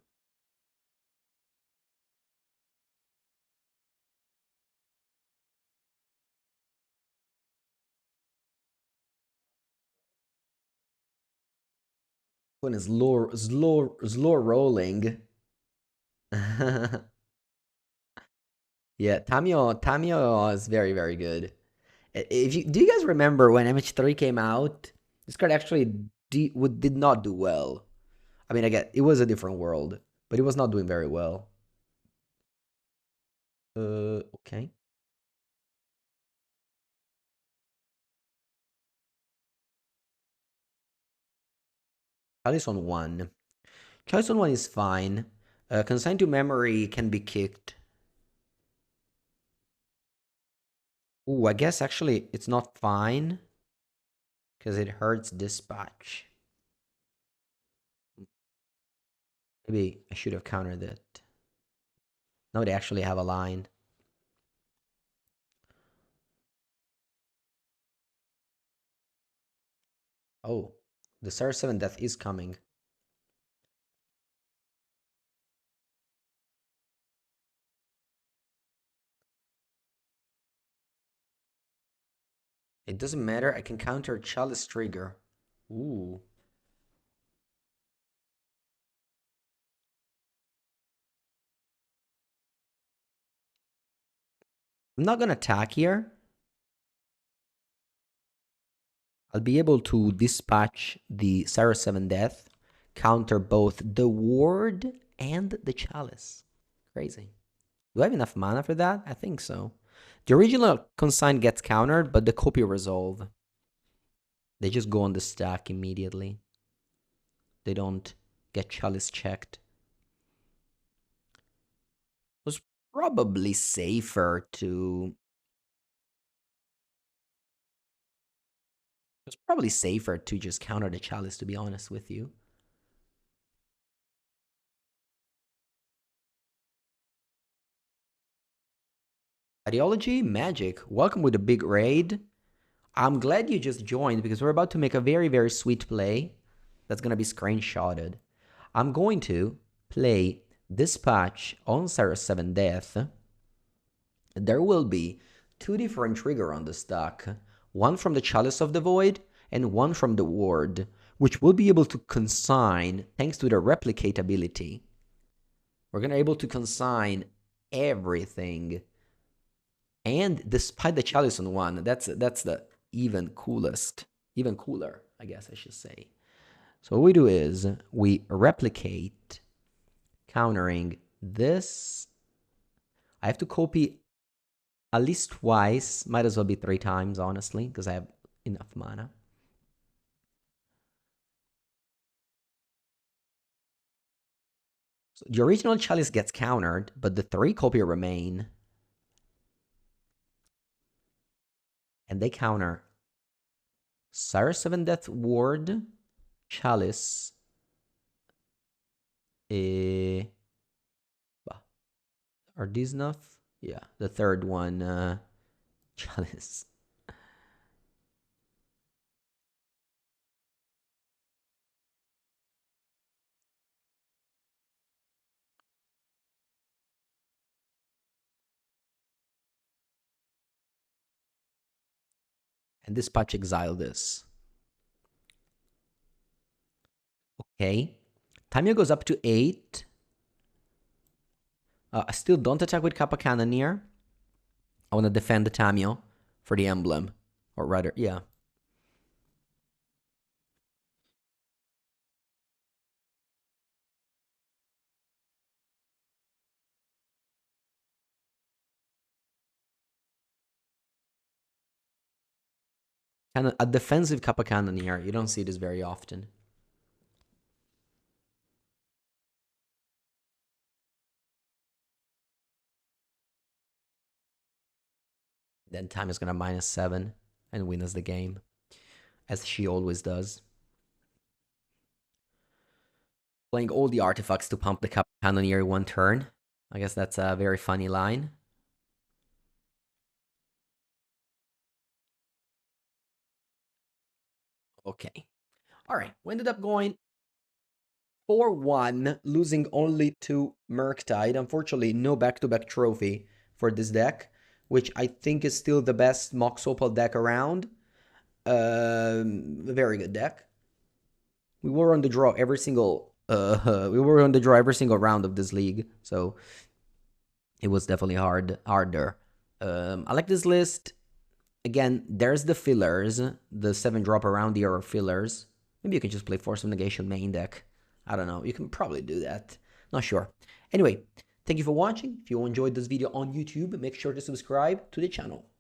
One is slow rolling. Yeah, Tamio is very, very good. Do you guys remember when MH3 came out? This card actually did not do well. I mean, I get it was a different world, but it was not doing very well. Okay. Chalice on 1. Chalice on 1 is fine. Consigned to memory can be kicked. Ooh, I guess actually it's not fine because it hurts dispatch. Maybe I should have countered it. Now they actually have a line. Oh, the CR7 death is coming. It doesn't matter. I can counter Chalice trigger. Ooh. I'm not gonna attack here. I'll be able to dispatch the Sarah 7 Death, counter both the Ward and the Chalice. Crazy. Do I have enough mana for that? I think so. The original Consign gets countered, but the copy resolve, they just go on the stack immediately. They don't get Chalice checked. It was probably safer to... It was probably safer to just counter the Chalice, to be honest with you. Ideology, Magic, welcome with a big raid. I'm glad you just joined because we're about to make a very, very sweet play that's going to be screenshotted. I'm going to play Dispatch on Sarah 7 Death. There will be two different triggers on the stack, one from the Chalice of the Void and one from the Ward, which will be able to consign thanks to the replicate ability. We're going to be able to consign everything. And despite the Chalice on one, that's the even coolest, even cooler, I guess I should say. So what we do is we replicate, countering this. I have to copy at least twice, might as well be 3 times, honestly, because I have enough mana. So the original Chalice gets countered, but the 3 copy remain. And they counter Sarah 7 Death Ward, Chalice, are these enough? Yeah, the third one, Chalice. And Dispatch exile this. Okay. Tamio goes up to 8. I still don't attack with Kappa Cannoneer. I want to defend the Tamio for the emblem. Or rather, yeah. A defensive Kappa Cannoneer. You don't see this very often. Then Time is going to -7 and win us the game. As she always does. Playing all the artifacts to pump the Kappa Cannoneer in 1 turn. I guess that's a very funny line. Okay. All right. We ended up going 4-1, losing only to Murktide. Unfortunately, no back-to-back trophy for this deck, which I think is still the best Mox Opal deck around. Very good deck. We were on the draw every single round of this league, so it was definitely harder. I like this list. Again, there's the fillers, the 7-drop around the are fillers. Maybe you can just play Force of Negation main deck. I don't know. You can probably do that. Not sure. Anyway, thank you for watching. If you enjoyed this video on YouTube, make sure to subscribe to the channel.